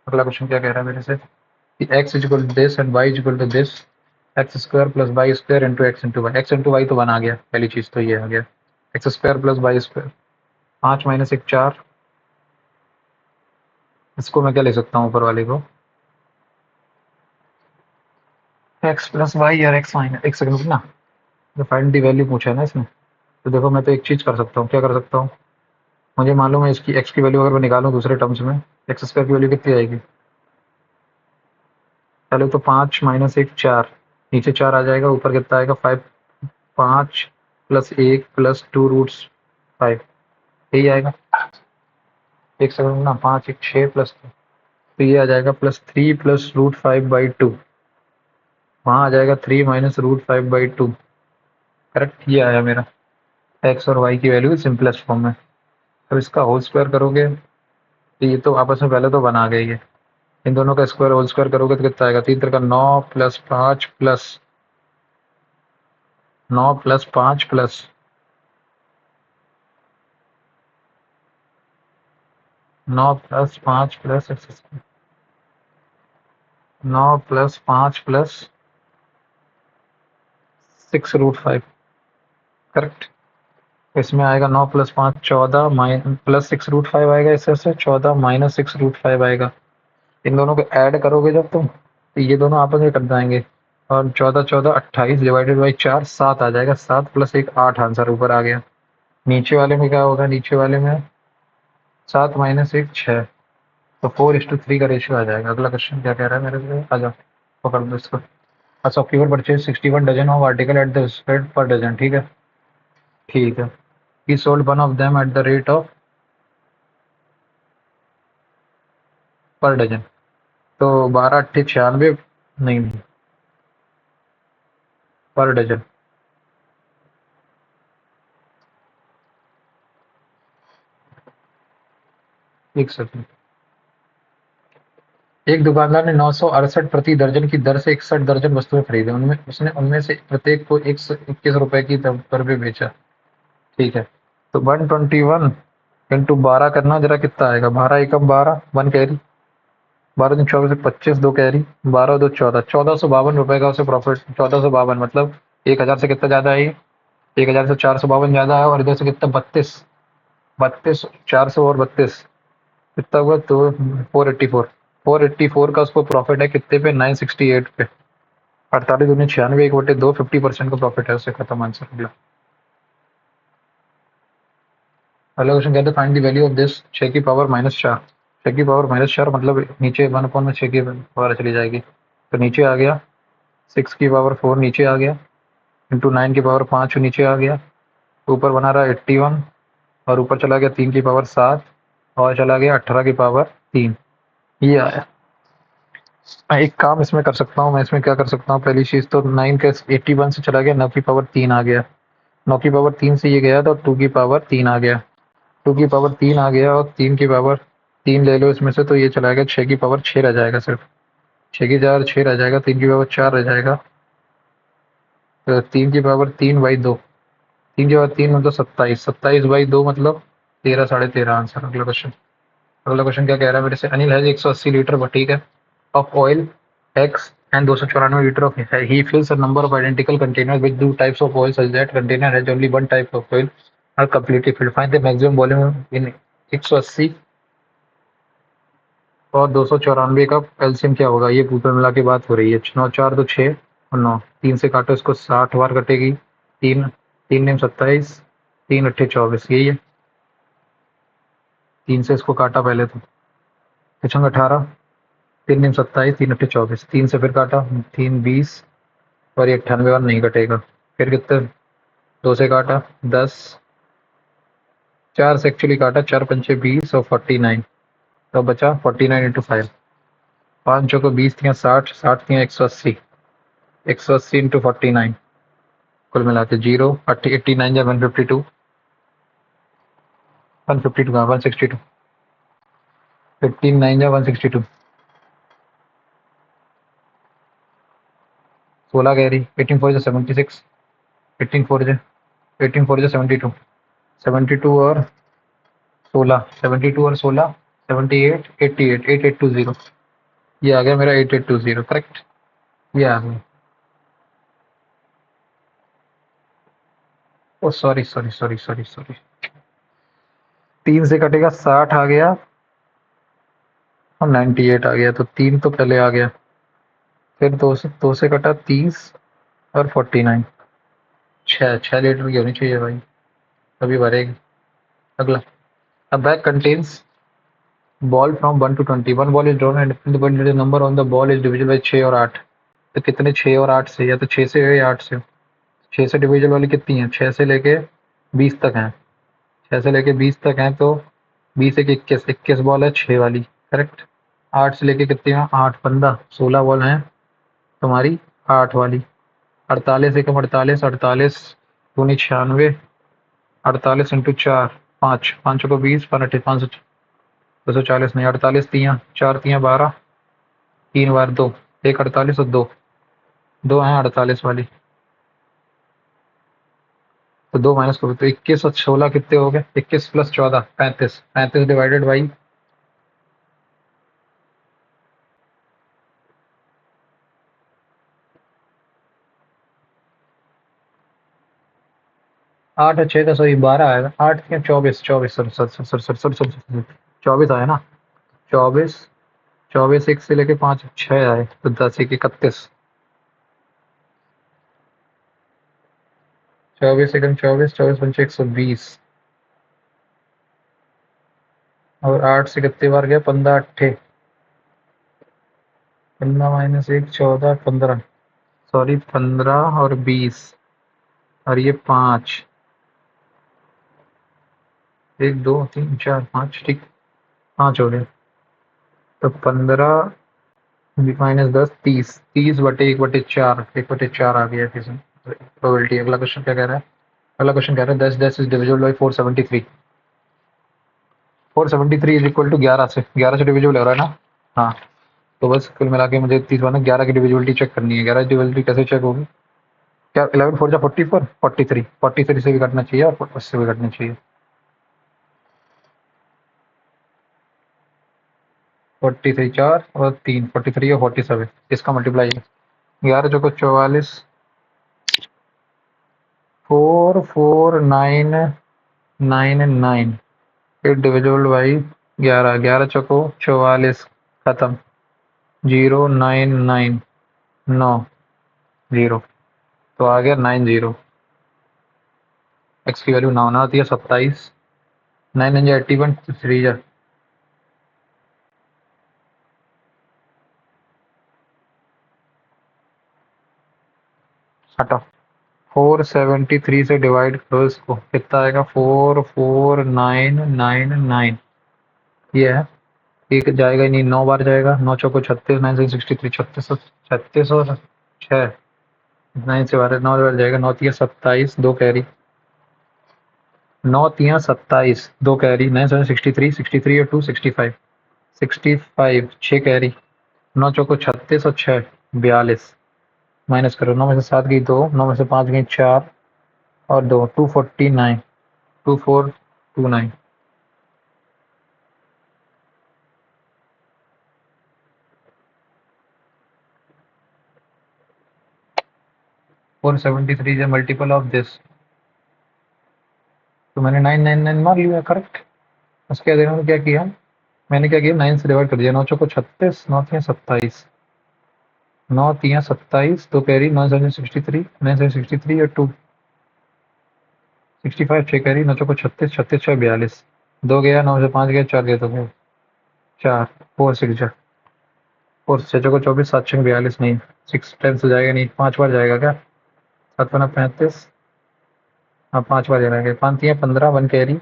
अगला क्वेश्चन क्या कह रहा है मेरे से कि x is equal to this and y is equal to this, X square plus Y square into X into Y, X into Y तो 1 आ गया, पहली चीज तो ये आ गया, X square plus Y square, 5 minus 1 4, इसको मैं क्या ले सकता हूँ ऊपर वाले को, एक्स प्लस वाई और एक्स माइनस, एक सेकंड ना, जो फाइंड दी वैल्यू पूछा है ना इसमें, तो देखो मैं तो एक चीज कर सकता हूँ, क्या कर सकता हूँ, मुझे मालूम है इसकी एक्स की वैल्यू अगर मैं निकालूं दूसरे टर्म्स में, एक्स स्क्वायर की वैल्यू कितनी आएगी, पहले तो 5 माइनस 1 4, नीचे 4 आ जाएगा, ऊपर कितना आएगा 5, 5 प्लस 1 प्लस 2 रूट्स 5, यही आएगा। एक सेकंड ना, 5 1 6 प्लस 2, तो ये आ जाएगा प्लस 3 प्लस रूट 5/2, वहाँ आ जाएगा 3 माइनस रूट 5/2, करेक्ट, ये आया मेरा एक्स और वाई की वैल्यू सिंपलेस्ट फॉर्म में। अब इसका होल स्क्वायर करोगे तो ये तो आपस में पहले तो बना गई है, इन दोनों का स्क्वायर होल स्क्वायर करोगे तो कितना आएगा, 3 का 9 plus 5 plus 9 plus 5 plus 9 plus 5 plus 9 plus 5 plus 6√5, correct. इसमें आएगा 9 प्लस 5 14 प्लस 6√5 आएगा, इससे से 14 माइनस 6√5 आएगा। इन दोनों को ऐड करोगे जब तुम, तो ये दोनों आपस में कट जाएंगे, और 14 14 28 डिवाइडेड बाई 4 7 आ जाएगा, 7 प्लस 1 8 आंसर ऊपर आ गया। नीचे वाले में क्या होगा, नीचे वाले में 7 माइनस 1 6, तो 4:3 का रेशियो आ जाएगा। अगला क्वेश्चन क्या कह रहा है मेरे से, आ जाओ पकड़ दो इसको। A shopkeeper purchase 61 dozen of article at the rate per dozen, ठीक है, ठीक है, he sold one of them at the rate of per dozen, तो 12 अट्ठे 96, नहीं नहीं, पर डजन, एक सेकंड। एक दुकानदार ने 968 प्रति दर्जन की दर से 61 दर्जन वस्तुएं खरीदी, उनमें उसने उनमें से प्रत्येक को 21 रुपए की दर पर भी बेचा, ठीक है, तो 121 इंटू 12 करना जरा, कितना आएगा, 12 एकम 12, 1 कैरी, 12 दिन 24 25, 2 कैरी, 12 2 14, 1452 रुपए का उसे प्रॉफिट, 1452 मतलब 1,000 से कितना ज्यादा है ये, 1,000 से 452 ज्यादा है, और इधर से कितना 32, 32 400 और 32 कितना हुआ, तो 484, 484 का उसको प्रॉफिट है कितने पे, 968 पे, 48 दूनी 96, 1/2, 50% का प्रॉफिट है, उससे खत्म आंसर। अगला अगला क्वेश्चन कहते हैं find the value of this 6 की पावर -4, 6 की पावर -4 मतलब नीचे 1 में 6 की पावर चली जाएगी, तो नीचे आ गया 6 की पावर 4 नीचे आ गया, इंटू 9 की पावर 5 नीचे आ गया, ऊपर बना रहा 81 और ऊपर चला गया 3 की पावर 7 और चला गया 18 की पावर 3। ये आया। मैं एक काम इसमें कर सकता हूँ, मैं इसमें क्या कर सकता हूँ, पहली चीज़ तो 9 का 81 से चला गया 9 की पावर 3 आ गया, 9 की पावर 3 से ये गया तो 2 की पावर 3 आ गया, 2 की पावर 3 आ गया और 3 की पावर 3 ले लो इसमें से तो ये चला गया 6 की पावर 6 रह जाएगा, सिर्फ 6 की पावर 6 रह जाएगा, 3 की पावर 4 रह जाएगा, तो 3 की पावर 3 बाई 2, 3 की पावर 3 मतलब 27, 27 बाई 2 मतलब 13, 13.5 आंसर। अगला क्वेश्चन, अगला क्वेश्चन क्या कह रहा है मेरे से, अनिल हैज 180 लीटर but ठीक है of oil X and 294 litre of he fills a number of identical containers with two types of oil such that container has only one type of oil are completely filled. Find the maximum volume in 180 और 294 का एलसीएम क्या होगा, ये ऊपर मिला के बात हो रही है। 9 4 तो 6 और 9, 3 से काटो इसको 60 बार कटेगी, 3 3 नेम 27, 3 अट्ठे 24, यही है। 3 से इसको काटा पहले तो 18, 3 नेम 27, 3 अट्ठे 24, 3 से फिर काटा 3 20 और ये 98 बार नहीं कटेगा, फिर कितने 2 से काटा 10, 4 से एक्चुअली काटा 4 पंचे 20 और 49, तो बचा 49 इंटू 5, 5 चौको 20 थी 60, 60 थी 180, 180 इंटू 49, कुल मिला के 0 89 या 152, 152 कहाँ 162, 15 9 या 162, 16 कह रही, 18 4 76, 18 4 18 4 72, 72 और 16, 72 और 16 78, 88, 8820, ये आ गया मेरा 8820 करेक्ट, ये आ गया। Oh sorry sorry sorry sorry sorry, 3 से कटेगा 60 आ गया और 98 आ गया, तो 3 तो पहले आ गया, फिर 2 से कटा 30 और 49, 6 लीटर की होनी चाहिए भाई, तभी भरेगी। अगला, a bag contains ball from 1 to 20, one ball is drawn and the number on the ball is divisible by 6 और 8, तो कितने 6 और 8 से, या तो 6 से हो या 8 से हो, 6 से डिविजल वाली कितनी है, 6 से लेके 20 तक है, 6 से लेके 20 तक है तो 20 एक 21, 21 बॉल है 6 वाली करेक्ट, 8 से लेके कितनी है 8 15 16 बॉल हैं तुम्हारी 8 वाली, 48 एकम 48, 48 दूनी 96, 48 इंटू 4 5, 5 को 20 5 5 240 नहीं, 48 तियाँ 4 तियाँ 12, 3 बार 2, एक 48 और 2, 2 हैं 48 वाली, तो 2 माइनस करो तो 21 और 16 कितने हो गए, 21 प्लस 14 35, 35 डिवाइडेड बाई 8 और 6 का सॉरी 12 आएगा, 8 या 24 24 sir sir sir sir sir sir sir 24 आया ना, 24 24 1 से लेके 5 6 आए तो 10 1 31, 24 एकम 24, 24 पंचे 120 और 8 से कितने बार गया 15 अट्ठे, 15 माइनस 1 14 15, सॉरी 15 और 20 और ये 5, 1 2 3 4 5 ठीक, 5 हो गए, तो 15 माइनस 10 30, 30 बटे 1/4, 1/4 आ गया किसी प्रोबेबिलिटी। अगला क्वेश्चन क्या कह रहा है, अगला क्वेश्चन कह रहा है 10 10 is divisible by 473, 473 is equal to 11 से, 11 से डिविजिबल हो रहा है ना, हाँ, तो बस कुल मिला के मुझे 30 बार 11 की डिविजिबिलिटी चेक करनी है, 11 की डिविजिबिलिटी कैसे चेक होगी, क्या 11 4 जा 44, 43, 43 से भी कटना चाहिए और उससे भी कटना चाहिए, 43 4 और 3 43 और 47, इसका मल्टीप्लाई है 11 चौको 44, 4499, फिर डिविजिबल बाई 11, 11 चौको 44 खत्म, 0999 तो आ गया 90, एक्स की वैल्यू ना होना होती है 27, 9 जा 81 3 जा हटा 473 से डिवाइड करो इसको, कितना आएगा? 44999। ये है, एक जाएगा ही नहीं, 9 बार जाएगा। 9 चौको 36, 9 63, 3606। 9 से 12, 9 बार जाएगा। 9 तिया 27, 2 कैरी। 9 तिया 27, 2 कैरी। 9 7 63, 63 और 2 65, 65 6 कैरी। 9 चौको 36 और 6 42। माइनस करो, 9 में से 7 गई 2, 9 में से 5 गई 4 और 2, 249, 2429। 473 is a multiple of this। तो मैंने 999 मार लिया, करेक्ट। उसके बाद इन्होंने क्या किया, मैंने क्या किया, 9 से डिवाइड कर दिया। 9 चौको 36, 9 तिया 27, 9 तिया 27, 2 कैरी। 9 7 63, 9 7 63 और 2 65 6 कैरी। 9 चौको 36, 36 6 42। 2 गया, 9 से 5 गया, 4 गया, तो गया 4। 4 6 जा, 4 6 चौको 24, 7 6 42। नहीं, 6 टाइम्स हो जाएगा नहीं, 5 बार जाएगा क्या? 7 पन्ना 35। हाँ, 5 बार जाएगा। 5 तिया 15, 1 कैरी।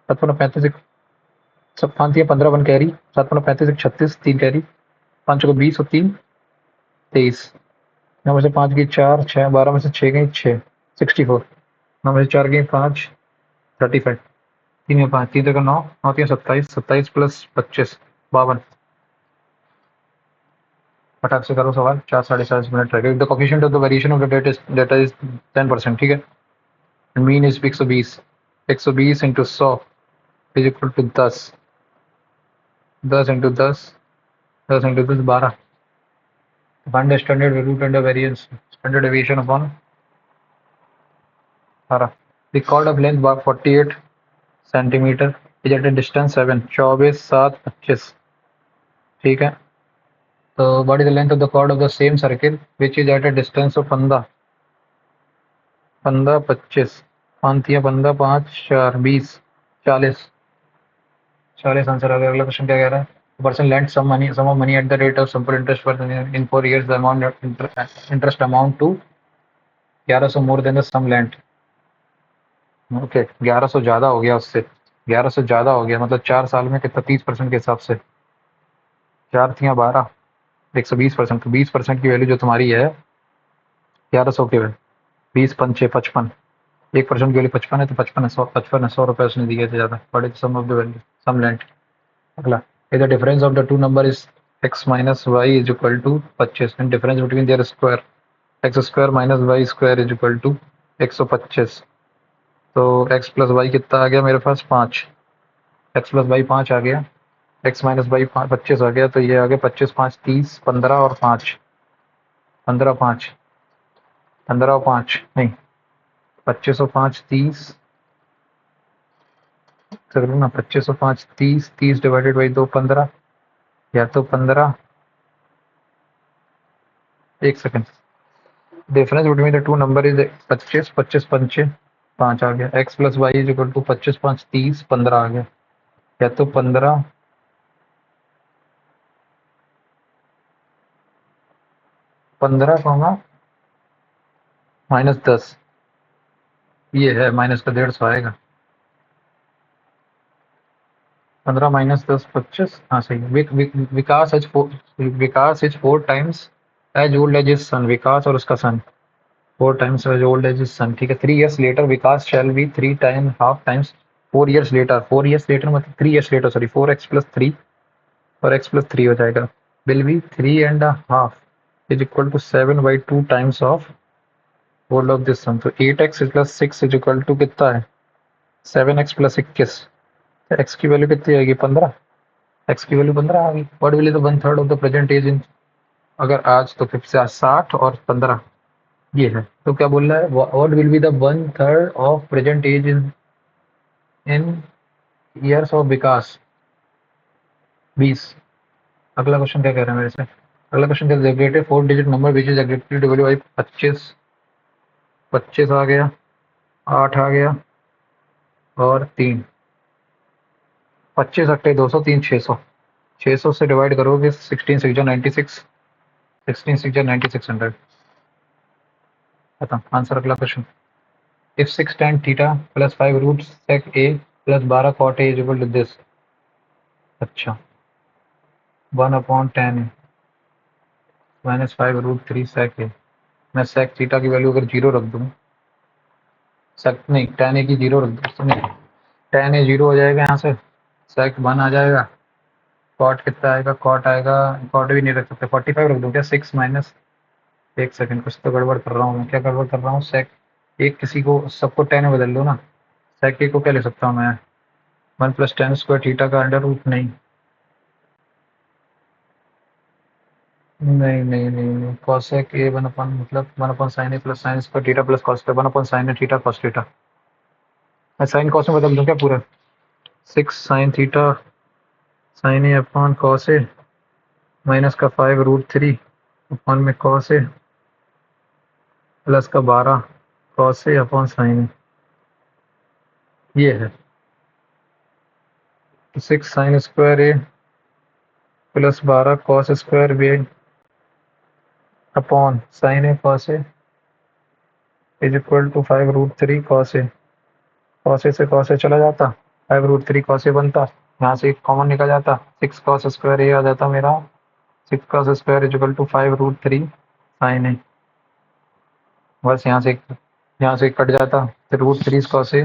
7 पन्ना 35, सब 5 तिया 15, 1 कैरी। 7 पन्ना 35, 36, 3 कैरी। 5 चौको 20 और 3 23। 9 में से 5 गई 4, 6, 12 में से 6 गई 6, 64। 9 में से 4 गई 5, 35। 3 में 5, 3 9, 9 3 27, 27 प्लस 25, 52। फटाक से करो सवाल, 4 साढ़े 4 मिनट रह गए। The coefficient of the variation of the data is 10%, ठीक है। Mean is 120, 120 into 100 is equal to 10, 10 into 10, 10 into 10 12। Find the standard root and the variance, standard deviation upon 12। The chord of length 48 centimetre is at a distance 7, 24 7 25, ठीक है। तो what is the length of the chord of the same circle which is at a distance of 15, 15 25, 5 तिया 15, 5 4 20, 40, 40 आंसर आ गया। अगला क्वेश्चन क्या कह रहा है? Person lent sum of money at the rate of simple interest per in 4 years, the amount interest amount to 1100 more than the sum lent. Okay, 1100 ज़्यादा हो गया उससे, 1100 ज़्यादा हो गया, मतलब 4 साल में कितना? 30% के हिसाब से। 4 तिया 12, 120%, 20% की वैल्यू जो तुम्हारी है 1100 की वैल्यू, 20 पंचे 55, 1% की वैल्यू 55 है, तो 55 है, 100, 55 है, 100 रुपये उसने दिए थे ज़्यादा। But is some of the value, sum lent. अगला, if the difference of the two number is x minus y is equal to 25 and difference between their square x square minus y square is equal to 125। तो x प्लस वाई कितना आ गया मेरे पास? 5। x प्लस वाई 5 आ गया, x माइनस वाई 25 आ गया, तो ये आ गया 25 5 30, 15 और 5, 15 5, 15 और 5 नहीं, 25 और 5 30 कर लो ना। 25 और 5 30, 30 डिवाइडेड बाई 2 15, या तो 15, एक second, difference between the two number is 25, 25 पंचे 5 आ गया। x plus Y is equal to 25 5 30, 15 आ गया, या तो 15, 15 माइनस 10, ये है माइनस का 150 आएगा। 15 माइनस 10 25, हाँ सही है। Vikas is 4 times age old age is son. Vikas और उसका सन 4 times as old as his son, ठीक है। 3 years later Vikas shall be 3 time half times 4 years later। 4 years later मतलब 3 years later, sorry 4x plus 3 और x plus 3 हो जाएगा, will be 3 and a half is equal to 7 by 2 times of old of this son। तो 8x plus 6 is equal to कितना है? 7x plus 21। x की वैल्यू कितनी आएगी? 15। x की वैल्यू 15 आ गई। What will be the 1/3 of the present age in, अगर आज तो 60 और 15 ये है, तो क्या बोल रहा है? What will be the 1/3 of present age in in years of Vikas? 20। अगला क्वेश्चन क्या कह रहा है मेरे से? अगला क्वेश्चन क्या है? 4 digit number which is exactly divided by 25, 25 आ गया, 8 आ गया और 3, 25 अट्ठे 200, 3 600, 600 से डिवाइड करोगे 16 6 96, 16 6 9600। खत्म, आंसर अगला क्वेश्चन। If 6 tan theta plus 5 root sec a plus 12 cot a is equal to this. अच्छा, 1/10 माइनस 5 रूट 3 sec a। मैं sec थीटा की वैल्यू अगर जीरो रख दूँ, sec नहीं tan a की जीरो रख दूँ, नहीं tan a जीरो हो जाएगा यहाँ से, sec 1 आ जाएगा, cot कितना आएगा, cot आएगा, cot भी नहीं रख सकते, 45 रख दूँ क्या, 6 माइनस, एक सेकंड कुछ तो गड़बड़ कर रहा हूँ मैं, क्या गड़बड़ कर रहा हूँ, sec एक किसी को सबको 10 में बदल दो ना, sec a को क्या ले सकता हूँ मैं, 1 प्लस टेन स्क्वायर थीटा का अंडर रूट, नहीं नहीं नहीं नहीं नहीं, cosec a 1 अपन मतलब 1 upon sine A plus sine square theta plus cos 1 upon sine A theta cos theta, मैं साइन कॉस में बदल दूं क्या पूरा, 6 sine theta sine A upon cos A minus का 5 रूट 3 अपॉन में कॉस ए प्लस का 12 cos A upon sine A, ये है 6 sine square A plus 12 cos square B upon sine A cos A is equal to 5 root 3 cos A, cos A से कॉस ए चला जाता, 5 रूट 3 कॉस ए बनता, यहाँ से एक कॉमन निकल जाता, 6 कॉस स्क्वायर ए आ जाता मेरा, 6 cos square is equal to 5 root 3 sine A, बस यहाँ से एक कट जाता, फिर root 3 cos A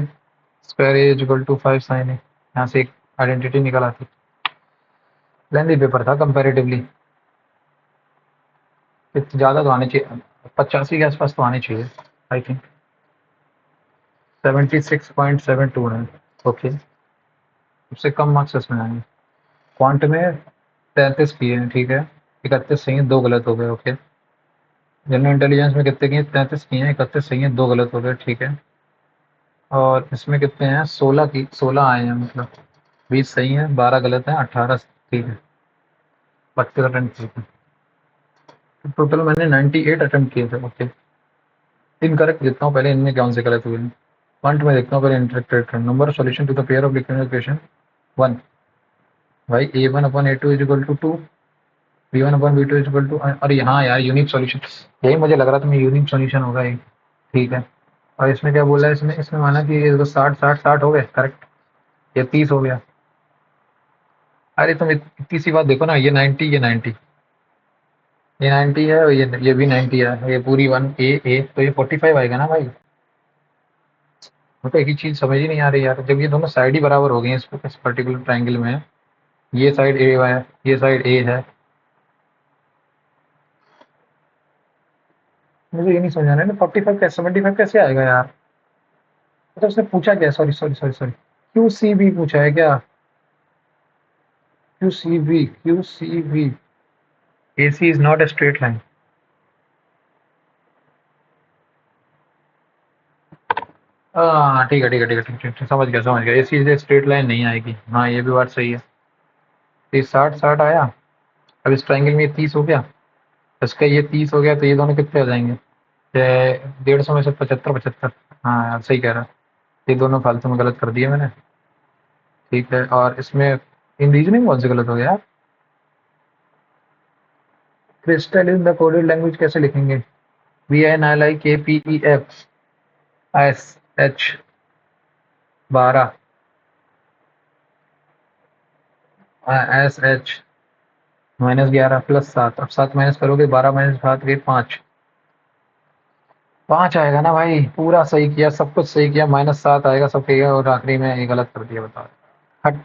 square A is equal to 5 sine A, यहाँ से एक आइडेंटिटी निकल आती। लेंथी पेपर था कंपैरेटिवली, ज़्यादा तो आने चाहिए, 85 के आसपास तो आने चाहिए आई थिंक, 76.72 है, ओके, सबसे कम मार्क्स इसमें आएंगे। क्वांट में 33 किए हैं, ठीक है, 31 सही है, 2 गलत हो गए, ओके। जनरल इंटेलिजेंस में कितने किए, 33 किए हैं, 31 सही है, 2 गलत हो गए, ठीक है। और इसमें कितने हैं, 16 आए हैं, मतलब 20 सही है, 12 गलत हैं, 18 ठीक है, 32 अटेम्प्ट किए थे, टोटल मैंने 98 अटेम्प्ट किए थे, ओके। इनकरेक्ट देखता हूँ पहले, इनमें कौन से गलत हुए हैं, क्वांट में देखता हूँ पहले, interacted number of solution to the pair of liquid equation 1, भाई a1 upon a2 is equal to 2, b1 upon b2 is equal to, और यहाँ यार यूनिक सॉल्यूशन, यही मुझे लग रहा था मैं यूनिक सॉल्यूशन होगा ये, ठीक है। और इसमें क्या बोला है, इसमें इसमें माना कि ये 60 हो गए करेक्ट, ये 30 हो गया, अरे तुम इतनी सी बात देखो ना, ये 90 ये 90, ये 90 है और ये भी 90 है, ये पूरी 1 a तो ये 45 आएगा ना भाई, तो एक ही चीज समझ ही नहीं आ रही यार, जब ये दोनों साइड ही बराबर हो गई हैं इस पर्टिकुलर ट्राइंगल में, ये साइड ए है, ये साइड ए है, मुझे ये नहीं समझ आ रहा है ना, 45 कैसे 75 कैसे आएगा यार, तो उसने पूछा क्या, sorry sorry sorry sorry, Q C B पूछा है क्या, Q C B, A C is not a straight line, हाँ ठीक है ठीक है ठीक है ठीक है, समझ गया, ए C is a straight line नहीं आएगी, हाँ ये भी बात सही है। तो ये 60 आया, अब इस ट्राइंगल में ये 30 हो गया, इसका ये 30 हो गया, तो ये दोनों कितने हो जाएंगे, 150 में से 75 75, हाँ यार सही कह रहा है, ये दोनों फालतू में गलत कर दिए मैंने, ठीक है। और इसमें इन रीजनिंग कौन से गलत हो गया, crystal in the coded language कैसे लिखेंगे, VNLIKPEF SH 12 SH -11 प्लस 7, अब 7 माइनस करोगे, 12 माइनस 7 गए 5, 5 आएगा ना भाई, पूरा सही किया, सब कुछ सही किया, -7 आएगा सब किया, और आखिरी में ये गलत कर दिया, बताओ। हट,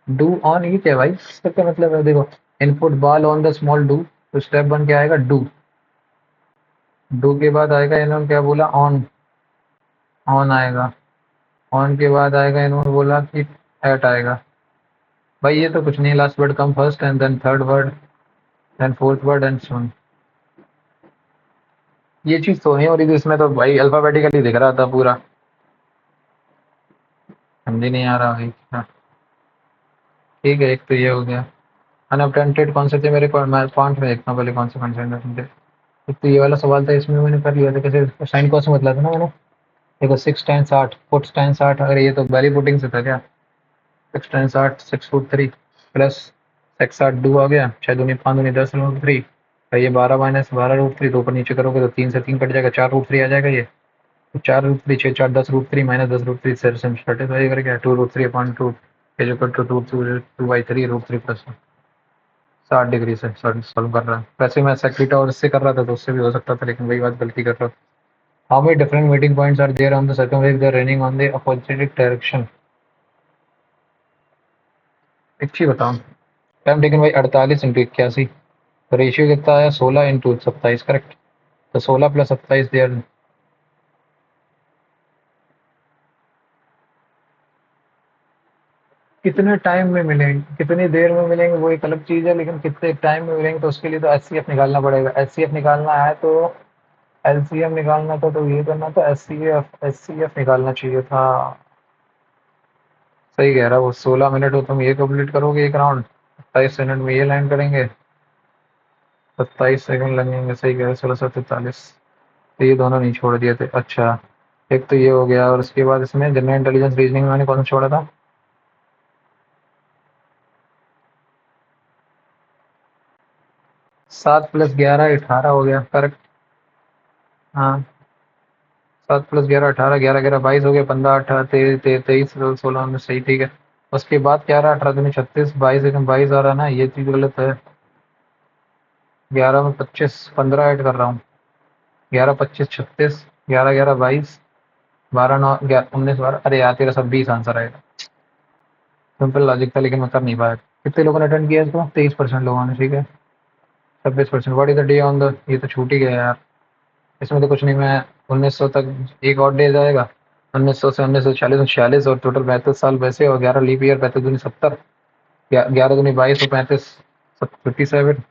डू ऑन ये क्या है भाई, इसका क्या मतलब है, देखो, input ball on the small do, तो स्टेप 1 क्या आएगा, डू, डू के बाद आएगा, इन्होंने क्या बोला, ऑन, ऑन आएगा, ऑन के बाद आएगा, इन्होंने बोला कि एट आएगा, भाई ये तो कुछ नहीं, last word come first and then third word then fourth word and so on, ये चीज तो नहीं हो रही थी इसमें, तो भाई अल्फाबेटिकली दिख रहा था पूरा, समझ ही नहीं आ रहा भाई, हाँ, ठीक है, एक तो ये हो गया। अनअटेम्प्टेड कौन से थे मेरे, मैं पॉइंट में देखता हूँ पहले कौन से अनअटेम्प्टेड, एक तो ये वाला सवाल था, इसमें मैंने कर लिया था, कैसे साइन कॉस में बदला था ना मैंने, देखो 6 tan 60 फुट tan 60, अगर ये तो बैली पुटिंग से था क्या, 6 tan 60 6 फुट 3 प्लस 6 60 2 आ गया, 6 दूनी 5 दूनी 10 रूट 3 तो ये 12 - 12 √3 तो ऊपर नीचे करोगे तो 3 से 3 कट जाएगा, 4 √3 आ जाएगा ये। तो 4 √3 6 4 10 √3 -10 √3 से सेटिस्फाई करके 2 √3/2 इज इक्वल टू 2/3 √3 + 60 डिग्री से सॉल्व कर रहा है। वैसे मैं सेक्रेटा और इससे कर रहा था तो उससे भी हो सकता था, लेकिन वही बात गलती कर रहा हूँ। How many different meeting points are there on the circumference they are running on the opposite direction? एक चीज बताओ, टाइम टेकन भाई 48 × 81, तो रेशियो कितना आया 16 × 27, करेक्ट। तो 16 + 27 देयर कितने टाइम में मिलेंगे, कितनी देर में मिलेंगे वो एक अलग चीज़ है, लेकिन कितने टाइम में मिलेंगे तो उसके लिए तो एचसीएफ निकालना पड़ेगा। एचसीएफ निकालना है तो एलसीएम निकालना था, तो ये करना था एचसीएफ निकालना चाहिए था। सही कह रहा है वो। 16 मिनट हो तुम ये कंप्लीट करोगे एक राउंड, 27 मिनट में ये लैंड करेंगे, 27 सेकंड लगेंगे। सही कह रहे 16 से 43। तो ये दोनों नहीं छोड़ दिए थे। अच्छा, एक तो ये हो गया, और उसके बाद इसमें जनरल इंटेलिजेंस रीजनिंग में मैंने कौन सा छोड़ा था? 7 + 11 18 हो गया, करेक्ट। हाँ, 7 + 11 18, 11 11 22 हो गया, 15 18 23 16 में सही, ठीक है। उसके बाद 11 18 दूनी 36, 22 आ रहा है ना, ये चीज़ गलत है। 11 में 25, 15 ऐड कर रहा हूँ। 11 25 36, 11 11 22, 12 9 19 12, अरे यार तेरा सब 20 आंसर आएगा। सिंपल लॉजिक था, लेकिन मैं कर नहीं पाया। कितने लोगों ने अटेंड किया इसको? 23% लोगों ने, ठीक है। 26%। What is the day on the, ये तो छूट ही गया यार। इसमें तो कुछ नहीं, मैं 1900 तक एक और डे जाएगा। 1900 से 1946 में 46, और टोटल 35 साल वैसे, और 11 लीप ईयर, 35 दूनी 70, 11 दूनी 22 और 35,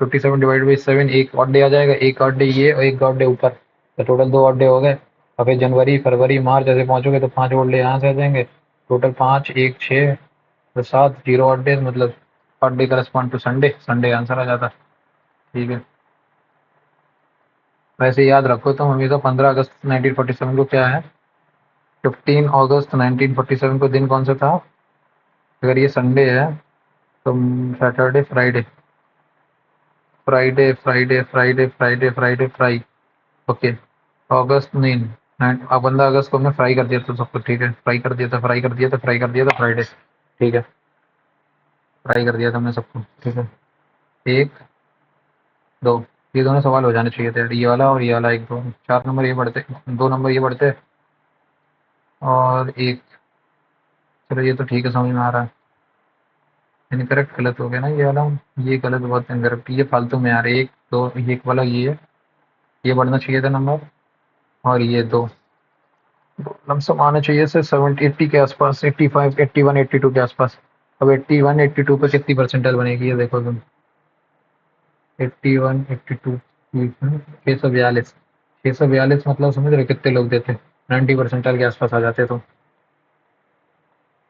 57 डिवाइड बाई 7, एक और डे आ जाएगा, एक और डे ये और एक और डे ऊपर, तो टोटल 2 और डे हो गए। और फिर जनवरी फरवरी मार्च ऐसे पहुंचोगे तो 5 और डे यहाँ से आ जाएंगे। टोटल 5 1 6 तो 7 0 और डेज, मतलब और day correspond to Sunday, Sunday answer आ जाता। ठीक है। वैसे याद रखो तुम हमेशा 15 अगस्त 1947 को क्या है, 15 अगस्त 1947 को दिन कौन सा था? अगर ये संडे है तो Saturday Friday, Friday Friday Friday Friday Friday Fri, okay. अगस्त नहीं, 15 अगस्त को हमने फ्राई कर दिया था सबको, ठीक है। फ्राई कर दिया था, फ्राई कर दिया था, फ्राई कर दिया था फ्राइडे, ठीक है। फ्राई कर दिया था हमने सबको, ठीक है। एक दो, ये दोनों सवाल हो जाने चाहिए थे, ये वाला और ये वाला। एक दो 4 नंबर ये बढ़ते, 2 नंबर ये बढ़ते, और एक, चलो ये तो ठीक है, समझ में आ रहा है। इनकरेक्ट गलत हो गया ना ये वाला, ये गलत, बहुत इनकरेक्ट, ये फालतू में आ रहे। एक दो, ये एक वाला ये बढ़ना चाहिए था नंबर, और ये दो लमसम आना चाहिए से 70 80 के आसपास, 85 81 82 के आसपास। अब 81 82 पे कितनी परसेंटाइल बनेगी ये देखो तुम। 81 82 642, 642 मतलब समझ रहे हो कितने लोग देते? 90 परसेंटाइल के आसपास आ जाते। तो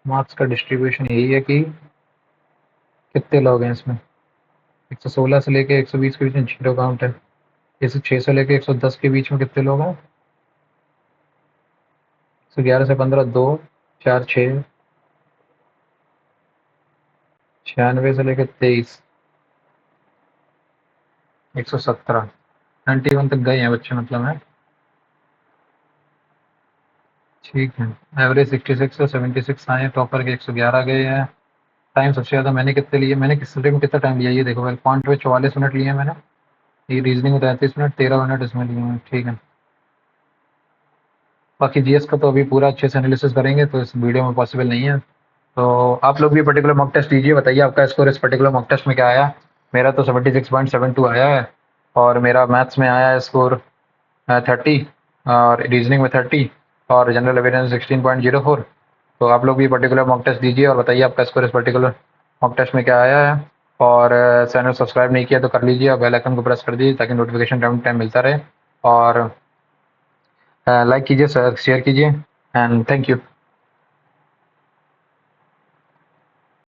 मार्क्स का डिस्ट्रीब्यूशन यही है कि कितने लोग हैं इसमें। 116 से लेके 120 के बीच में 0 काउंट है। जैसे 6 से लेके 110 के बीच में कितने लोग हैं? 111 से 15 2 4 6, 96 से लेके 23, 117, 91 तक गए हैं बच्चे, मतलब है। ठीक है। एवरेज 66 से 76 आए हैं, टॉपर के 111 गए हैं। टाइम सबसे ज़्यादा मैंने कितने लिए, मैंने किस सब्जेक्ट में कितना टाइम लिया ये देखो भाई। क्वांट में 44 मिनट लिए हैं मैंने, ये रीजनिंग में 33 मिनट, 13 मिनट इसमें लिए हैं, ठीक है। बाकी जीएस का तो अभी पूरा अच्छे से एनालिसिस करेंगे, तो इस वीडियो में पॉसिबल नहीं है। तो आप लोग भी पर्टिकुलर मॉक टेस्ट दीजिए, बताइए आपका स्कोर इस पर्टिकुलर मॉक टेस्ट में क्या आया। मेरा तो 76.72 आया है, और मेरा मैथ्स में आया है स्कोर 30, और रीजनिंग में 30, और जनरल अवेयरनेस 16.04। तो आप लोग भी पर्टिकुलर मॉक टेस्ट दीजिए और बताइए आपका स्कोर इस पर्टिकुलर मॉक टेस्ट में क्या आया है। और चैनल सब्सक्राइब नहीं किया तो कर लीजिए, और बेल आइकन को प्रेस कर दीजिए ताकि नोटिफिकेशन टाइम टाइम मिलता रहे। और लाइक कीजिए, शेयर कीजिए, एंड थैंक यू।